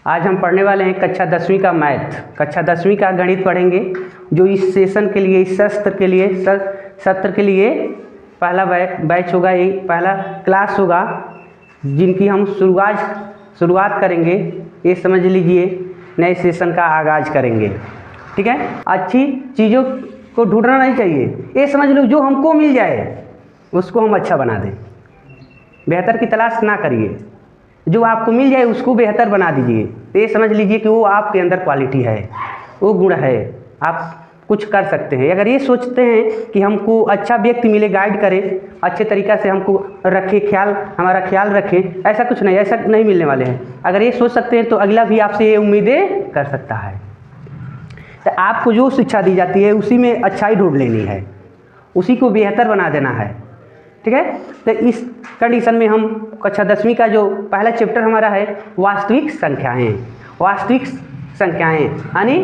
आज हम पढ़ने वाले हैं कक्षा 10वीं का मैथ, कक्षा 10वीं का गणित पढ़ेंगे। जो इस सेशन के लिए, इस सत्र के लिए पहला बैच होगा, ये पहला क्लास होगा जिनकी हम शुरुआत करेंगे। ये समझ लीजिए नए सेशन का आगाज़ करेंगे। ठीक है, अच्छी चीज़ों को ढूंढना नहीं चाहिए। ये समझ लो जो हमको मिल जाए उसको हम अच्छा बना दें। बेहतर की तलाश ना करिए, जो आपको मिल जाए उसको बेहतर बना दीजिए। तो ये समझ लीजिए कि वो आपके अंदर क्वालिटी है, वो गुण है, आप कुछ कर सकते हैं। अगर ये सोचते हैं कि हमको अच्छा व्यक्ति मिले, गाइड करे, अच्छे तरीक़ा से हमको रखे, हमारा ख्याल रखे, ऐसा कुछ नहीं, ऐसा नहीं मिलने वाले हैं। अगर ये सोच सकते हैं तो अगला भी आपसे ये उम्मीदें कर सकता है। तो आपको जो शिक्षा दी जाती है उसी में अच्छाई ढूंढ लेनी है, उसी को बेहतर बना देना है। ठीक है, तो इस कंडीशन में हम कक्षा 10वीं का जो पहला चैप्टर हमारा है वास्तविक संख्याएं। वास्तविक संख्याएं यानी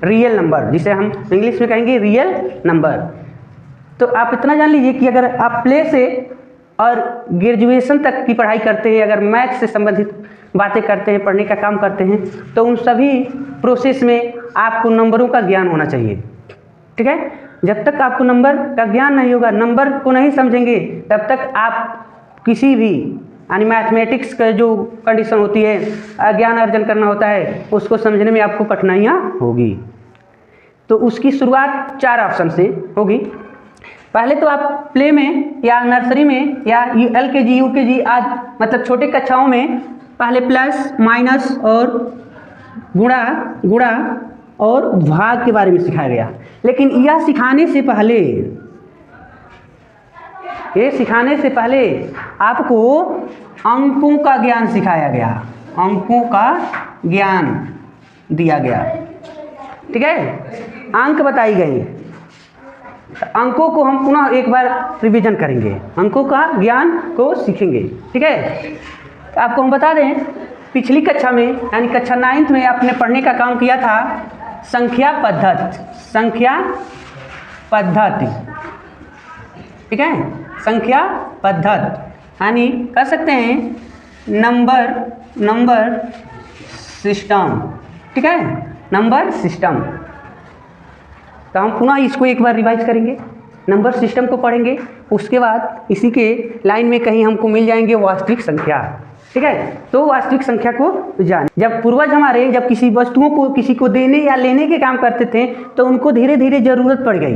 रियल नंबर, जिसे हम इंग्लिश में कहेंगे रियल नंबर। तो आप इतना जान लीजिए कि अगर आप प्ले से और ग्रेजुएशन तक की पढ़ाई करते हैं, अगर मैथ से संबंधित बातें करते हैं, पढ़ने का काम करते हैं, तो उन सभी प्रोसेस में आपको नंबरों का ज्ञान होना चाहिए। ठीक है, जब तक आपको नंबर का ज्ञान नहीं होगा, नंबर को नहीं समझेंगे, तब तक आप किसी भी यानी मैथमेटिक्स का जो कंडीशन होती है, ज्ञान अर्जन करना होता है, उसको समझने में आपको कठिनाइयाँ होगी। तो उसकी शुरुआत 4 ऑप्शन से होगी। पहले तो आप प्ले में या नर्सरी में या LKG UKG आज मतलब छोटे कक्षाओं में पहले प्लस माइनस और गुणा और भाग के बारे में सिखाया गया। लेकिन यह सिखाने से पहले आपको अंकों का ज्ञान सिखाया गया, अंकों का ज्ञान दिया गया। ठीक है, अंक बताई गई। अंकों को हम पुनः एक बार रिवीजन करेंगे, अंकों का ज्ञान को सीखेंगे। ठीक है, आपको हम बता दें पिछली कक्षा में यानी कक्षा 9th में आपने पढ़ने का काम किया था संख्या पद्धति। ठीक है, संख्या पद्धति यानी कह सकते हैं नंबर सिस्टम। ठीक है, नंबर सिस्टम। तो हम पुनः इसको एक बार रिवाइज करेंगे, नंबर सिस्टम को पढ़ेंगे। उसके बाद इसी के लाइन में कहीं हमको मिल जाएंगे वास्तविक संख्या। ठीक है, तो वास्तविक संख्या को जान। जब पूर्वज हमारे जब किसी वस्तुओं को किसी को देने या लेने के काम करते थे, तो उनको धीरे धीरे ज़रूरत पड़ गई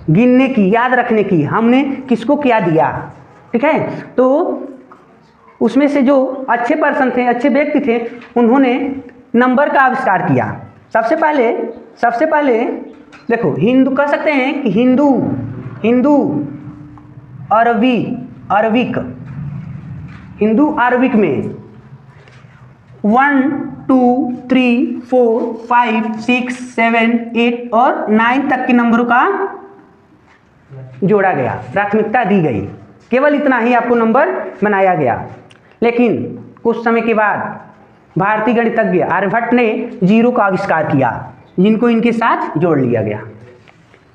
गिनने की, याद रखने की, हमने किसको क्या दिया। ठीक है, तो उसमें से जो अच्छे पर्सन थे, अच्छे व्यक्ति थे, उन्होंने नंबर का आविष्कार किया। सबसे पहले देखो, हिंदू कह सकते हैं कि हिंदू अरबिक में 1 2 3 4 5 6 7 8 और 9 तक के नंबरों का जोड़ा गया, प्राथमिकता दी गई। केवल इतना ही आपको नंबर बनाया गया। लेकिन कुछ समय के बाद भारतीय गणितज्ञ आर्यभट्ट ने जीरो का आविष्कार किया, जिनको इनके साथ जोड़ लिया गया।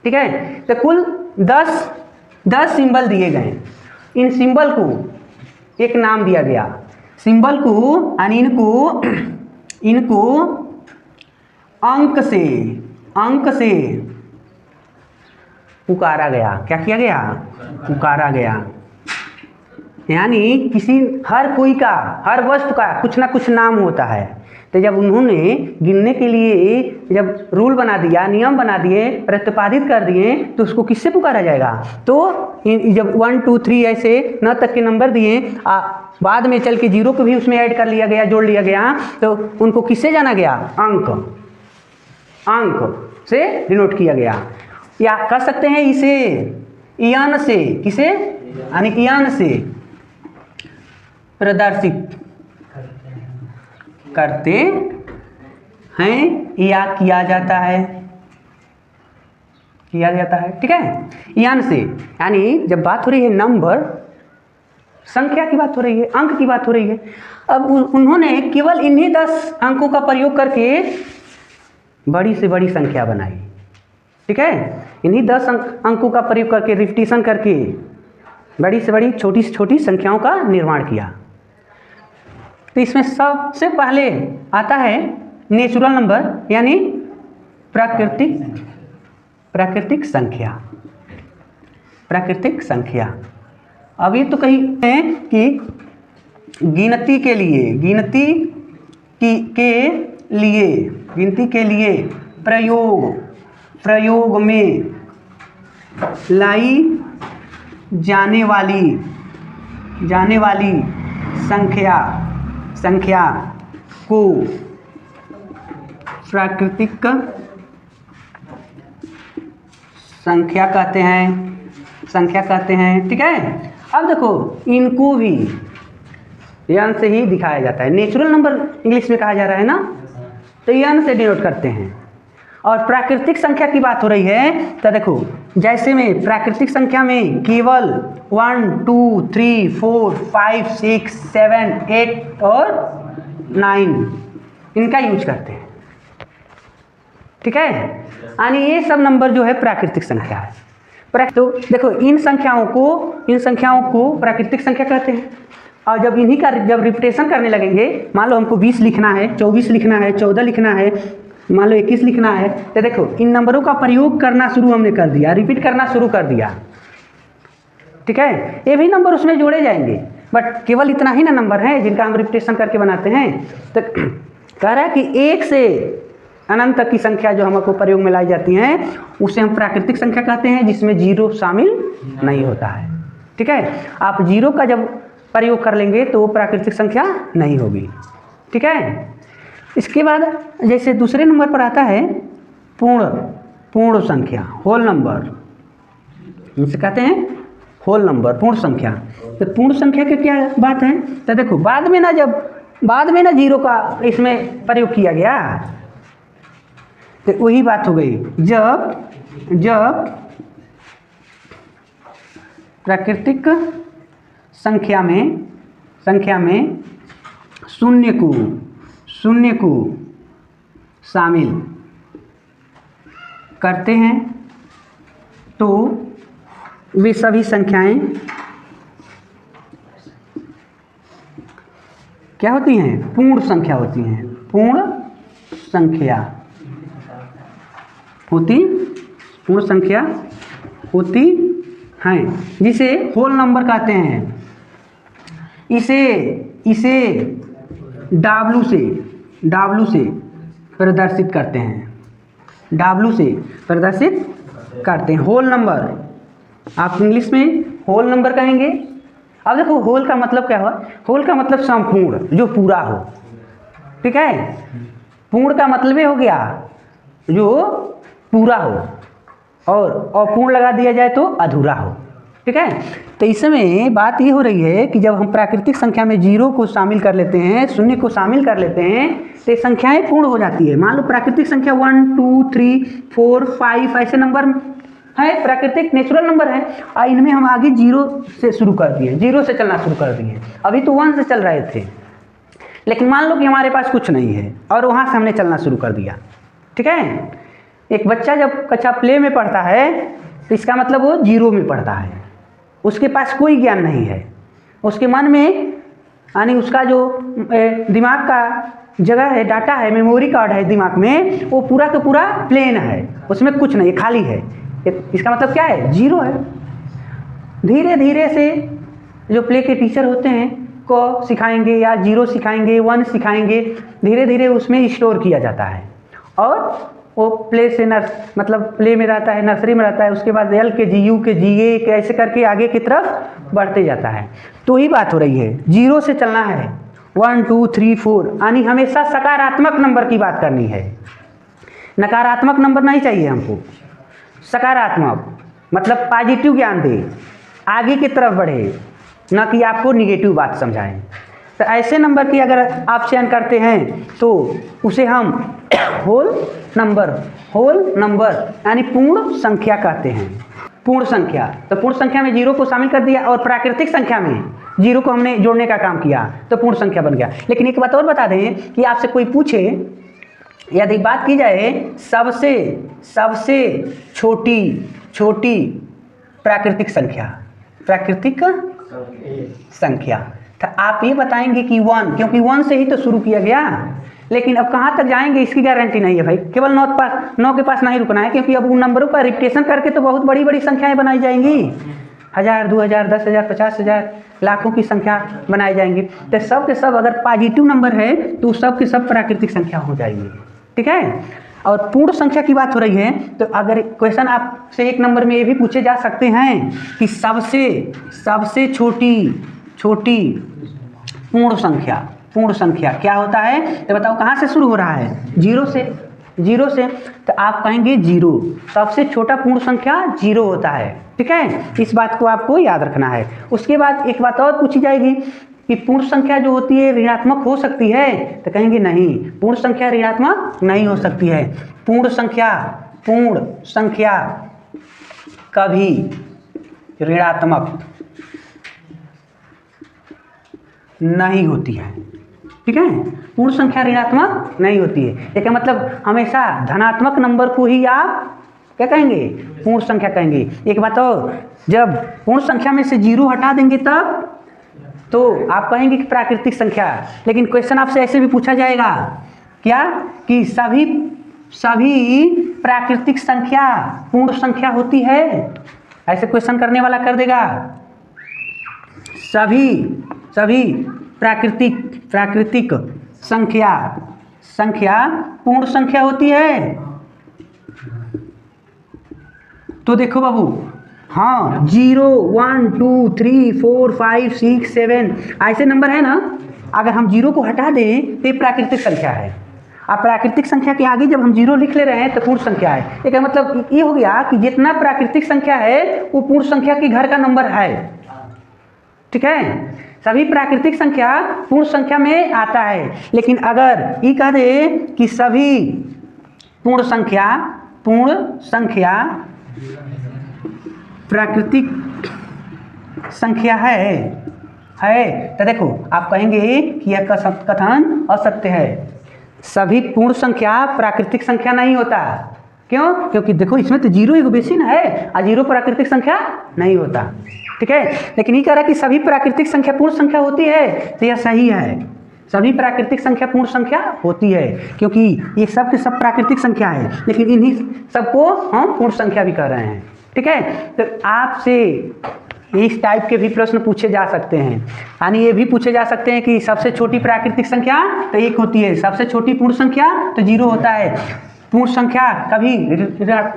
ठीक है, तो कुल 10 सिंबल दिए गए। इन सिंबल को एक नाम दिया गया। सिंबल को यानी इनको अंक से पुकारा गया। क्या किया गया? पुकारा गया। यानी हर कोई का, हर वस्तु का कुछ ना कुछ नाम होता है। तो जब उन्होंने गिनने के लिए जब रूल बना दिया, नियम बना दिए, प्रतिपादित कर दिए, तो उसको किससे पुकारा जाएगा? तो जब 1 2 3 ऐसे 9 तक के नंबर दिए, बाद में चल के जीरो को भी उसमें ऐड कर लिया गया, जोड़ लिया गया, तो उनको किससे जाना गया? अंक से डिनोट किया गया। या कह सकते हैं इसे इयान से, किसे? यानी इयान से प्रदर्शित करते हैं या किया जाता है। ठीक है, यान से यानी जब बात हो रही है नंबर, संख्या की बात हो रही है, अंक की बात हो रही है। अब उन्होंने केवल इन्हीं 10 अंकों का प्रयोग करके बड़ी से बड़ी संख्या बनाई। ठीक है, इन्हीं 10 अंकों का प्रयोग करके, रिपीटिशन करके बड़ी से बड़ी, छोटी से छोटी संख्याओं का निर्माण किया। तो तो इसमें सबसे पहले आता है नेचुरल नंबर यानी प्राकृतिक संख्या। प्राकृतिक संख्या। अब ये तो कही है कि गिनती के लिए प्रयोग में लाई जाने वाली संख्या को प्राकृतिक संख्या कहते हैं। ठीक है। अब देखो इनको भी यन से ही दिखाया जाता है। नेचुरल नंबर इंग्लिश में कहा जा रहा है ना, तो यन से डिनोट करते हैं। और प्राकृतिक संख्या की बात हो रही है तो देखो जैसे में प्राकृतिक संख्या में केवल 1 2 3 4 5 6 7 8 और 9 इनका यूज करते हैं। ठीक है। यानी ये सब नंबर जो है प्राकृतिक संख्या है। तो देखो इन संख्याओं को प्राकृतिक संख्या कहते हैं। और जब इन्हीं का जब रिपीटेशन करने लगेंगे, मान लो हमको 20 लिखना है, 24 लिखना है, 14 लिखना है, मान लो 21 लिखना है, तो देखो इन नंबरों का प्रयोग करना शुरू हमने कर दिया, रिपीट करना शुरू कर दिया। ठीक है। ये भी नंबर उसमें जोड़े जाएंगे, बट केवल इतना ही ना नंबर है जिनका हम रिपीटेशन करके बनाते हैं। तो कह रहा है कि 1 से अनंत तक की संख्या जो हमको प्रयोग में लाई जाती हैं उसे हम प्राकृतिक संख्या कहते हैं, जिसमें जीरो शामिल नहीं होता है। ठीक है। आप जीरो का जब प्रयोग कर लेंगे तो वो प्राकृतिक संख्या नहीं होगी। ठीक है। इसके बाद जैसे दूसरे नंबर पर आता है पूर्ण संख्या, होल नंबर, इसे कहते हैं होल नंबर, पूर्ण संख्या। तो पूर्ण संख्या की क्या बात है? तो देखो बाद में ना जीरो का इसमें प्रयोग किया गया, तो वही बात हो गई जब प्राकृतिक संख्या में शून्य को शामिल करते हैं तो वे सभी संख्याएं क्या होती हैं? पूर्ण संख्या होती हैं। पूर्ण संख्या होती हैं, जिसे होल नंबर कहते हैं। इसे W से प्रदर्शित करते हैं। होल नंबर आप इंग्लिश में होल नंबर कहेंगे। अब देखो होल का मतलब क्या हुआ? होल का मतलब संपूर्ण, जो पूरा हो। ठीक है। पूर्ण का मतलब ये हो गया जो पूरा हो, और अपूर्ण लगा दिया जाए तो अधूरा हो। ठीक है। तो इसमें बात ये हो रही है कि जब हम प्राकृतिक संख्या में जीरो को शामिल कर लेते हैं, शून्य को शामिल कर लेते हैं, तो संख्याएं पूर्ण हो जाती है। मान लो प्राकृतिक संख्या 1 2 3 4 5 ऐसे नंबर है, प्राकृतिक नेचुरल नंबर है, और इनमें हम आगे जीरो से शुरू कर दिए, जीरो से चलना शुरू कर दिए। अभी तो 1 से चल रहे थे, लेकिन मान लो कि हमारे पास कुछ नहीं है और वहाँ से हमने चलना शुरू कर दिया। ठीक है। एक बच्चा जब कक्षा प्ले में पढ़ता है तो इसका मतलब वो जीरो में पढ़ता है, उसके पास कोई ज्ञान नहीं है, उसके मन में यानी उसका जो दिमाग का जगह है, डाटा है, मेमोरी कार्ड है दिमाग में, वो पूरा का पूरा प्लेन है, उसमें कुछ नहीं, खाली है। इसका मतलब क्या है? जीरो है। धीरे धीरे से जो प्ले के टीचर होते हैं को सिखाएंगे या जीरो सिखाएंगे, 1 सिखाएंगे, धीरे धीरे उसमें स्टोर किया जाता है, और वो प्ले से मतलब प्ले में रहता है, नर्सरी में रहता है, उसके बाद LKG UKG ये ऐसे करके आगे की तरफ बढ़ते जाता है। तो ही बात हो रही है, जीरो से चलना है, 1 2 3 4, यानी हमेशा सकारात्मक नंबर की बात करनी है। नकारात्मक नंबर नहीं चाहिए हमको, सकारात्मक मतलब पॉजिटिव ज्ञान दे, आगे की तरफ बढ़े, ना कि आपको निगेटिव बात समझाएं। तो ऐसे नंबर की अगर आप चयन करते हैं तो उसे हम होल नंबर यानी पूर्ण संख्या कहते हैं। पूर्ण संख्या, तो पूर्ण संख्या में जीरो को शामिल कर दिया, और प्राकृतिक संख्या में जीरो को हमने जोड़ने का काम किया तो पूर्ण संख्या बन गया। लेकिन एक बात और बता दें कि आपसे कोई पूछे, यदि बात की जाए सबसे छोटी प्राकृतिक संख्या तो आप ये बताएंगे कि 1, क्योंकि 1 से ही तो शुरू किया गया, लेकिन अब कहाँ तक जाएंगे इसकी गारंटी नहीं है भाई। केवल 9 के पास नहीं रुकना है, क्योंकि अब उन नंबरों का रिपीटेशन करके तो बहुत बड़ी बड़ी संख्याएं बनाई जाएंगी। 1000, 2000, 10,000, 50,000, लाखों की संख्या बनाई जाएंगी। तो सब के सब अगर पॉजिटिव नंबर है तो सब के सब प्राकृतिक संख्या हो जाएंगी। ठीक है, और पूर्ण संख्या की बात हो रही है तो अगर क्वेश्चन आपसे एक नंबर में ये भी पूछे जा सकते हैं कि सबसे छोटी पूर्ण संख्या क्या होता है, तो बताओ कहाँ से शुरू हो रहा है? 0 से। तो आप कहेंगे 0, सबसे छोटा पूर्ण संख्या 0 होता है। ठीक है, इस बात को आपको याद रखना है। उसके बाद एक बात और पूछी जाएगी कि पूर्ण संख्या जो होती है ऋणात्मक हो सकती है, तो कहेंगे नहीं, पूर्ण संख्या ऋणात्मक नहीं हो सकती है। पूर्ण संख्या कभी ऋणात्मक नहीं होती है। ठीक है, पूर्ण संख्या ऋणात्मक नहीं होती है। इसका मतलब हमेशा धनात्मक नंबर को ही आप क्या कहेंगे? पूर्ण संख्या कहेंगे। एक बात और, जब पूर्ण संख्या में से 0 हटा देंगे तब तो आप कहेंगे कि प्राकृतिक संख्या। लेकिन क्वेश्चन आपसे ऐसे भी पूछा जाएगा क्या कि सभी प्राकृतिक संख्या पूर्ण संख्या होती है? ऐसे क्वेश्चन करने वाला कर देगा सभी प्राकृतिक संख्या पूर्ण संख्या होती है। तो देखो बाबू, हाँ 0, 1, 2, 3, 4, 5, 6, 7 ऐसे नंबर है ना। अगर हम 0 को हटा दें तो ये प्राकृतिक संख्या है। अब प्राकृतिक संख्या के आगे जब हम 0 लिख ले रहे हैं तो पूर्ण संख्या है। इसका मतलब ये हो गया कि जितना प्राकृतिक संख्या है वो पूर्ण संख्या के घर का नंबर है। ठीक है, सभी प्राकृतिक संख्या पूर्ण संख्या में आता है। लेकिन अगर ये कह दे कि सभी पूर्ण संख्या प्राकृतिक संख्या है तो देखो आप कहेंगे कि यह कथन असत्य है। सभी पूर्ण संख्या प्राकृतिक संख्या नहीं होता। क्यों? क्योंकि देखो इसमें तो 0 एक बेसिन ना है और 0 प्राकृतिक संख्या नहीं होता। ठीक है, लेकिन ये कह रहा है कि सभी प्राकृतिक संख्या पूर्ण संख्या होती है, तो यह सही है। सभी प्राकृतिक संख्या पूर्ण संख्या होती है, क्योंकि ये सब के सब प्राकृतिक संख्या है, लेकिन इन्हीं सबको हम पूर्ण संख्या भी कह रहे हैं। ठीक है, तो आपसे इस टाइप के भी प्रश्न पूछे जा सकते हैं। यानी ये भी पूछे जा सकते हैं कि सबसे छोटी प्राकृतिक संख्या तो 1 होती है, सबसे छोटी पूर्ण संख्या तो 0 होता है। पूर्ण संख्या कभी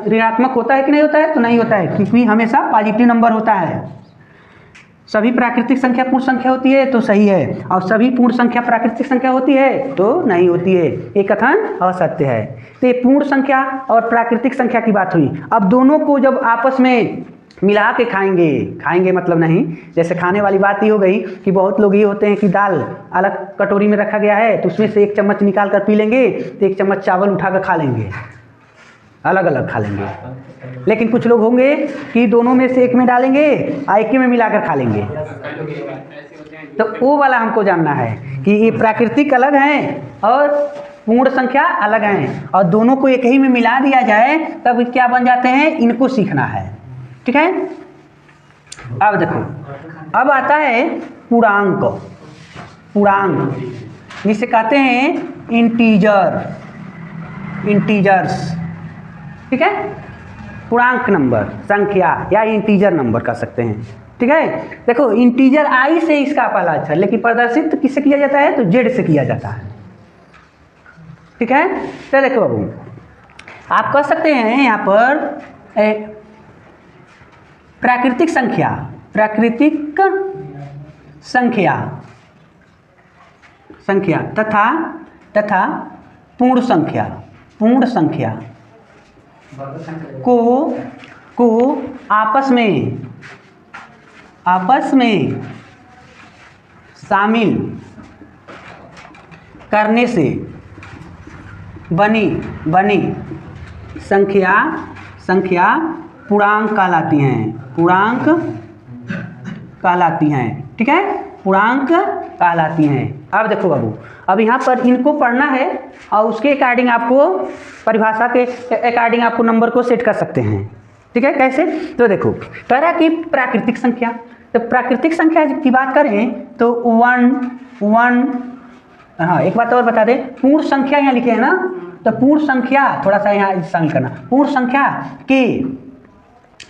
ऋणात्मक होता है कि नहीं होता है? तो नहीं होता है, क्योंकि हमेशा पॉजिटिव नंबर होता है। सभी प्राकृतिक संख्या पूर्ण संख्या होती है तो सही है, और सभी पूर्ण संख्या प्राकृतिक संख्या होती है तो नहीं होती है। ये कथन असत्य है। तो ये पूर्ण संख्या और प्राकृतिक संख्या की बात हुई। अब दोनों को जब आपस में मिला के खाएंगे मतलब नहीं, जैसे खाने वाली बात ही हो गई कि बहुत लोग ये होते हैं कि दाल अलग कटोरी में रखा गया है तो उसमें से 1 चम्मच निकाल कर पी लेंगे, तो 1 चम्मच चावल उठाकर खा लेंगे, अलग अलग खा लेंगे। लेकिन कुछ लोग होंगे कि दोनों में से एक में डालेंगे और एक में मिलाकर खा लेंगे। तो वो वाला हमको जानना है कि ये प्राकृतिक अलग हैं और पूर्ण संख्या अलग हैं, और दोनों को एक ही में मिला दिया जाए तब क्या बन जाते हैं, इनको सीखना है। ठीक है, अब देखो, अब आता है पूर्णांक जिसे कहते हैं इंटीजर्स। ठीक है, पूर्णांक नंबर संख्या या इंटीजर नंबर कह सकते हैं। ठीक है, देखो इंटीजर आई से इसका पहला अक्षर, लेकिन प्रदर्शित किससे किया जाता है? तो जेड से किया जाता है। ठीक है, तो देखो बाबू, आप कह सकते हैं यहाँ पर प्राकृतिक संख्या तथा पूर्ण संख्या को आपस में शामिल करने से बनी संख्या पूर्णांक कहलाती हैं। ठीक है, पूर्णांक कहलाती हैं। अब देखो बाबू, अब यहाँ पर इनको पढ़ना है और उसके अकॉर्डिंग आपको परिभाषा के अकॉर्डिंग आपको नंबर को सेट कर सकते हैं। ठीक है, कैसे? तो देखो, कह रहा कि प्राकृतिक संख्या, तो प्राकृतिक संख्या की बात करें तो 1 हाँ एक बात और बता दें, पूर्ण संख्या यहाँ लिखे हैं ना, तो पूर्ण संख्या थोड़ा सा यहाँ शामिल करना, पूर्ण संख्या के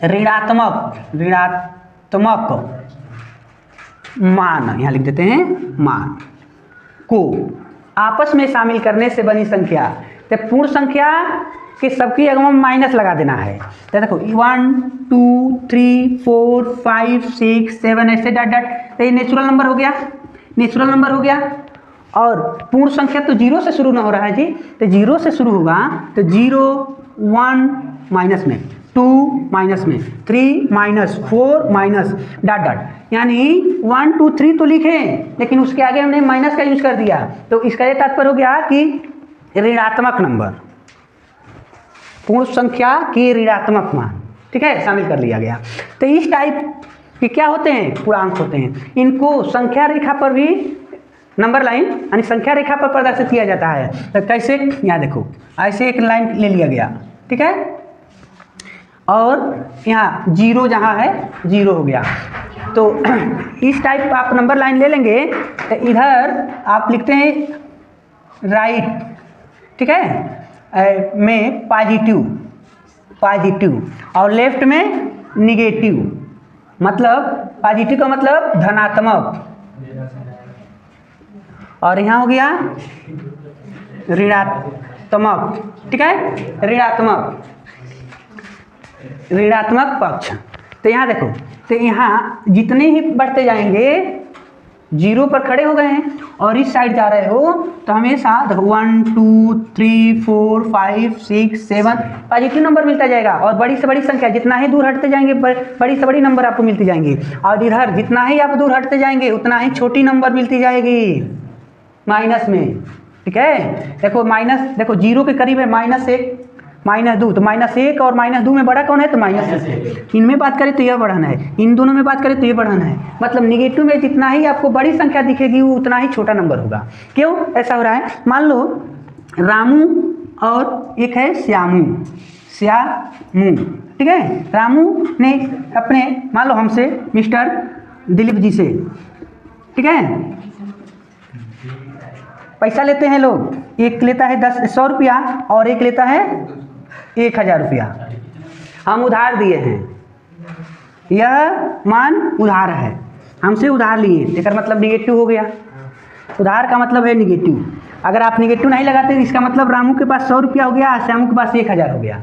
ऋणात्मक मान, यहाँ लिख देते हैं मान को आपस में शामिल करने से बनी संख्या। तो पूर्ण संख्या के सबकी अगम में माइनस लगा देना है। तो देखो 1 2 3 4 5 6 7 ऐसे डॉट डॉट, तो ये नेचुरल नंबर हो गया, नेचुरल नंबर हो गया। और पूर्ण संख्या तो 0 से शुरू ना हो रहा है जी, तो 0 से शुरू होगा, तो 0 1 माइनस में, 2 माइनस में, 3 माइनस, 4 माइनस डॉट डॉट, यानी 1 2 3 तो लिखे लेकिन उसके आगे हमने माइनस का यूज कर दिया। तो इसका ये तात्पर्य हो गया कि ऋणात्मक नंबर, पूर्ण संख्या के ऋणात्मक मान, ठीक है, शामिल कर लिया गया। तो इस टाइप के क्या होते हैं, पूर्णांक होते हैं। इनको संख्या रेखा पर भी, नंबर लाइन यानी संख्या रेखा पर प्रदर्शित किया जाता है। तो कैसे, यहाँ देखो ऐसे एक लाइन ले लिया गया, ठीक है, और यहाँ 0 जहाँ है 0 हो गया। तो इस टाइप आप नंबर लाइन ले लेंगे, तो इधर आप लिखते हैं राइट, ठीक है, में पॉजिटिव और लेफ्ट में निगेटिव, मतलब पॉजिटिव का मतलब धनात्मक, और यहाँ हो गया ऋणात्मक, ठीक है, ऋणात्मक पक्ष। तो यहाँ देखो, तो यहाँ जितने ही बढ़ते जाएंगे 0 पर खड़े हो गए हैं और इस साइड जा रहे हो तो हमेशा 1 2 3 4 5 6 7 पॉजिटिव नंबर मिलता जाएगा। और बड़ी से बड़ी संख्या जितना ही दूर हटते जाएंगे बड़ी से बड़ी नंबर आपको मिलती जाएंगी, और इधर जितना ही आप दूर हटते जाएंगे उतना ही छोटी नंबर मिलती जाएगी माइनस में, ठीक है। देखो माइनस, देखो 0 के करीब है -1 -2, तो -1 और -2 में बड़ा कौन है, तो -1। इनमें बात करें तो यह बढ़ाना है, इन दोनों में बात करें तो ये बढ़ाना है। मतलब निगेटिव में जितना ही आपको बड़ी संख्या दिखेगी वो उतना ही छोटा नंबर होगा। क्यों ऐसा हो रहा है, मान लो रामू और एक है श्यामू, ठीक है। रामू ने अपने, मान लो हमसे मिस्टर दिलीप जी से, ठीक है, पैसा लेते हैं लोग, एक लेता है 100 रुपया और एक लेता है 1000 रुपया, हम उधार दिए हैं, यह मान उधार है, हमसे उधार लिए, इसका मतलब निगेटिव हो गया। उधार का मतलब है निगेटिव। अगर आप निगेटिव नहीं लगाते तो इसका मतलब रामू के पास 100 रुपया हो गया, श्यामू के पास 1000 हो गया।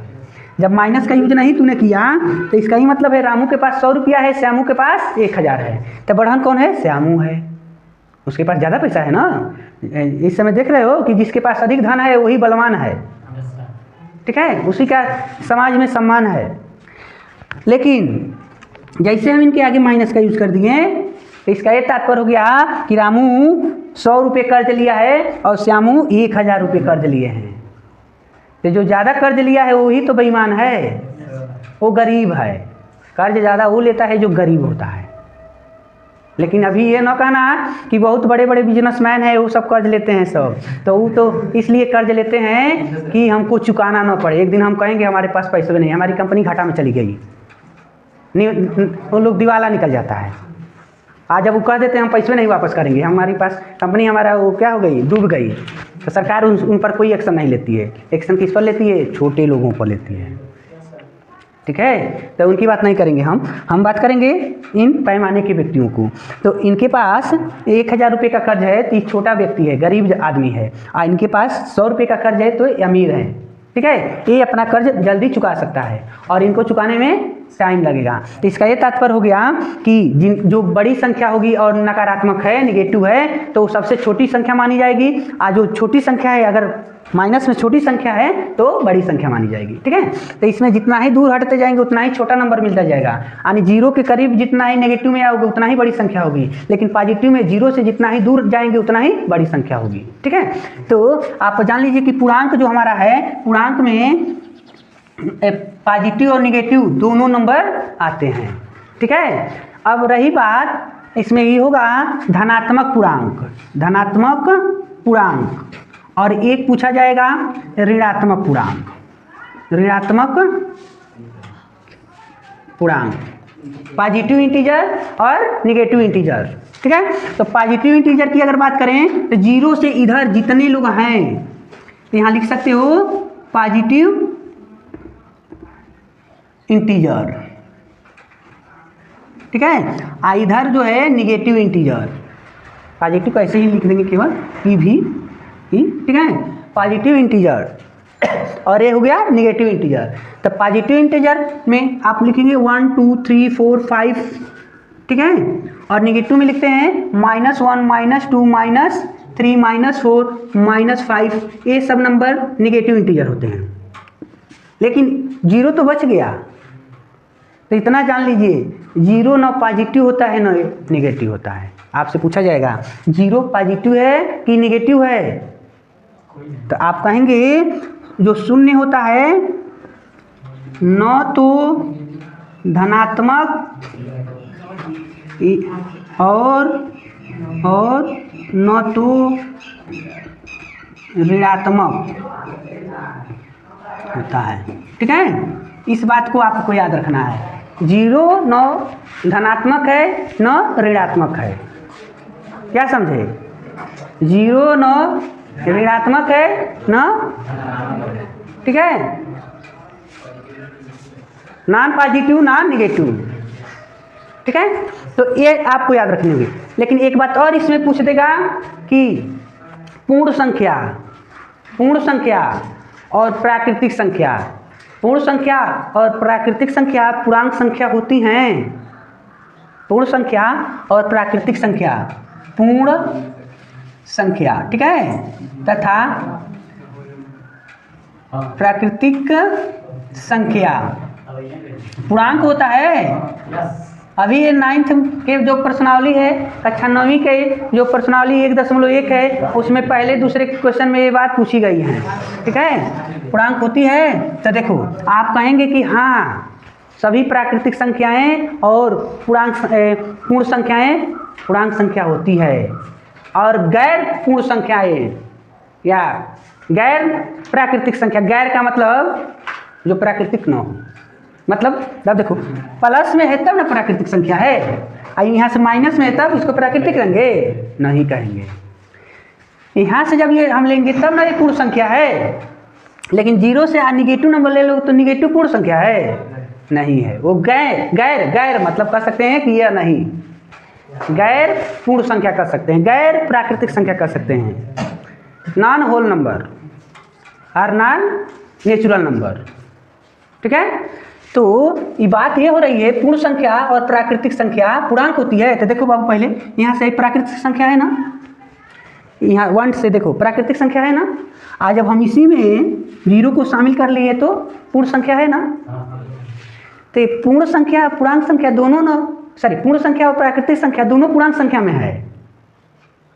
जब माइनस का यूज नहीं तूने किया तो इसका ही मतलब है रामू के पास 100 रुपया है, श्यामू के पास 1000 है। तो बढ़न कौन है, श्यामू है, उसके पास ज़्यादा पैसा है ना। इस समय देख रहे हो कि जिसके पास अधिक धन है वही बलवान है, ठीक है, उसी का समाज में सम्मान है। लेकिन जैसे हम इनके आगे माइनस का यूज कर दिए तो इसका ये तात्पर्य हो गया कि रामू 100 रुपये कर्ज लिया है और श्यामू 1000 रुपये कर्ज लिए हैं। तो जो ज़्यादा कर्ज लिया है वही तो बेईमान है, वो गरीब है। कर्ज ज़्यादा वो लेता है जो गरीब होता है। लेकिन अभी ये ना कहना कि बहुत बड़े बड़े बिजनेसमैन हैं वो सब कर्ज लेते हैं सब, तो वो तो इसलिए कर्ज लेते हैं कि हमको चुकाना ना पड़े। एक दिन हम कहेंगे हमारे पास पैसे नहीं, हमारी कंपनी घाटा में चली गई, वो लोग दिवाला निकल जाता है। आज जब वो कह देते हैं हम पैसे नहीं वापस करेंगे, हमारे पास कंपनी हमारा वो क्या हो गई, डूब गई, तो सरकार उन पर कोई एक्शन नहीं लेती है। एक्शन किस पर लेती है, छोटे लोगों पर लेती है, ठीक है। तो उनकी बात नहीं करेंगे हम बात करेंगे इन पैमाने के व्यक्तियों को। तो इनके पास 1000 रुपये का कर्ज है तो ये छोटा व्यक्ति है, गरीब आदमी है, और इनके पास 100 रुपये का कर्ज है तो ये अमीर है, ठीक है। ये अपना कर्ज जल्दी चुका सकता है और इनको चुकाने में टाइम लगेगा। तो इसका ये तात्पर्य हो गया कि जो बड़ी संख्या होगी और नकारात्मक है, निगेटिव है, तो सबसे छोटी संख्या मानी जाएगी, और जो छोटी संख्या है अगर माइनस में छोटी संख्या है तो बड़ी संख्या मानी जाएगी, ठीक है। तो इसमें जितना ही दूर हटते जाएंगे उतना ही छोटा नंबर मिलता जाएगा, यानी 0 के करीब जितना ही नेगेटिव में आओगे उतना ही बड़ी संख्या होगी, लेकिन पॉजिटिव में 0 से जितना ही दूर जाएंगे उतना ही बड़ी संख्या होगी, ठीक है। तो आप जान लीजिए कि पूर्णांक जो हमारा है, पूर्णांक में पॉजिटिव और निगेटिव दोनों नंबर आते हैं, ठीक है। अब रही बात इसमें ये होगा धनात्मक पूर्णांक, और एक पूछा जाएगा ऋणात्मक पूर्णांक। पॉजिटिव इंटीजर और निगेटिव इंटीजर, ठीक है। तो पॉजिटिव इंटीजर की अगर बात करें तो जीरो से इधर जितने लोग हैं तो यहाँ लिख सकते हो पॉजिटिव इंटीजर, ठीक है। इधर जो है निगेटिव इंटीजर, पॉजिटिव को ऐसे ही लिख देंगे केवल ई भी ई, ठीक है, पॉजिटिव इंटीजर। और ये हो गया निगेटिव इंटीजर। तो पॉजिटिव इंटीजर में आप लिखेंगे 1 2 3 4 5, ठीक है। और निगेटिव में लिखते हैं -1 -2 -3 -4 -5, ये सब नंबर निगेटिव इंटीजर होते हैं। लेकिन जीरो तो बच गया, तो इतना जान लीजिए जीरो ना पॉजिटिव होता है ना निगेटिव होता है। आपसे पूछा जाएगा जीरो पॉजिटिव है कि निगेटिव है, तो आप कहेंगे जो शून्य होता है न तो धनात्मक और न तो ऋणात्मक होता है, ठीक है। इस बात को आपको याद रखना है, जीरो न धनात्मक है न ऋणात्मक है, क्या समझे। जीरो न ऋणात्मक है न, ठीक है, नॉन पॉजिटिव नॉन निगेटिव, ठीक है। तो ये आपको याद रखनी होगी। लेकिन एक बात और इसमें पूछ देगा कि पूर्ण संख्या और प्राकृतिक संख्या, पूर्ण संख्या और प्राकृतिक संख्या पूर्णांक संख्या होती हैं। पूर्ण संख्या और प्राकृतिक संख्या पूर्ण संख्या, ठीक है, तथा प्राकृतिक संख्या पूर्णांक होता है। अभी ये 9th के जो प्रश्नावली है, कक्षा 9वीं के जो प्रश्नावली 1.1 है, उसमें पहले दूसरे क्वेश्चन में ये बात पूछी गई है, ठीक है। पूर्णांक होती है, तो देखो आप कहेंगे कि हाँ सभी प्राकृतिक संख्याएं और पूर्ण संख्याएं पूर्णांक संख्या होती है, और गैर पूर्ण संख्याएं या गैर प्राकृतिक संख्या, गैर का मतलब जो प्राकृतिक न हो, मतलब जब देखो प्लस में है तब ना प्राकृतिक संख्या है, और यहाँ से माइनस में है तब इसको प्राकृतिक कहेंगे नहीं कहेंगे। यहाँ से जब ये हम लेंगे तब ना ये पूर्ण संख्या है। लेकिन जीरो से निगेटिव नंबर ले लो तो निगेटिव पूर्ण संख्या है नहीं है, वो गैर मतलब कह सकते हैं कि यह नहीं, गैर पूर्ण संख्या कर सकते हैं, गैर प्राकृतिक संख्या कर सकते हैं, नॉन होल नंबर और नॉन नेचुरल नंबर, ठीक है। तो ये बात ये हो रही है पूर्ण संख्या और प्राकृतिक संख्या पूर्णांक होती है। तो देखो बाबू पहले यहाँ से प्राकृतिक संख्या है ना, यहाँ 1 से देखो प्राकृतिक संख्या है ना, आज जब हम इसी में जीरो को शामिल कर लिए तो पूर्ण संख्या है ना। तो पूर्ण संख्या पूर्णांक संख्या दोनों ना, सॉरी पूर्ण संख्या और प्राकृतिक संख्या दोनों पूर्णांक संख्या में है,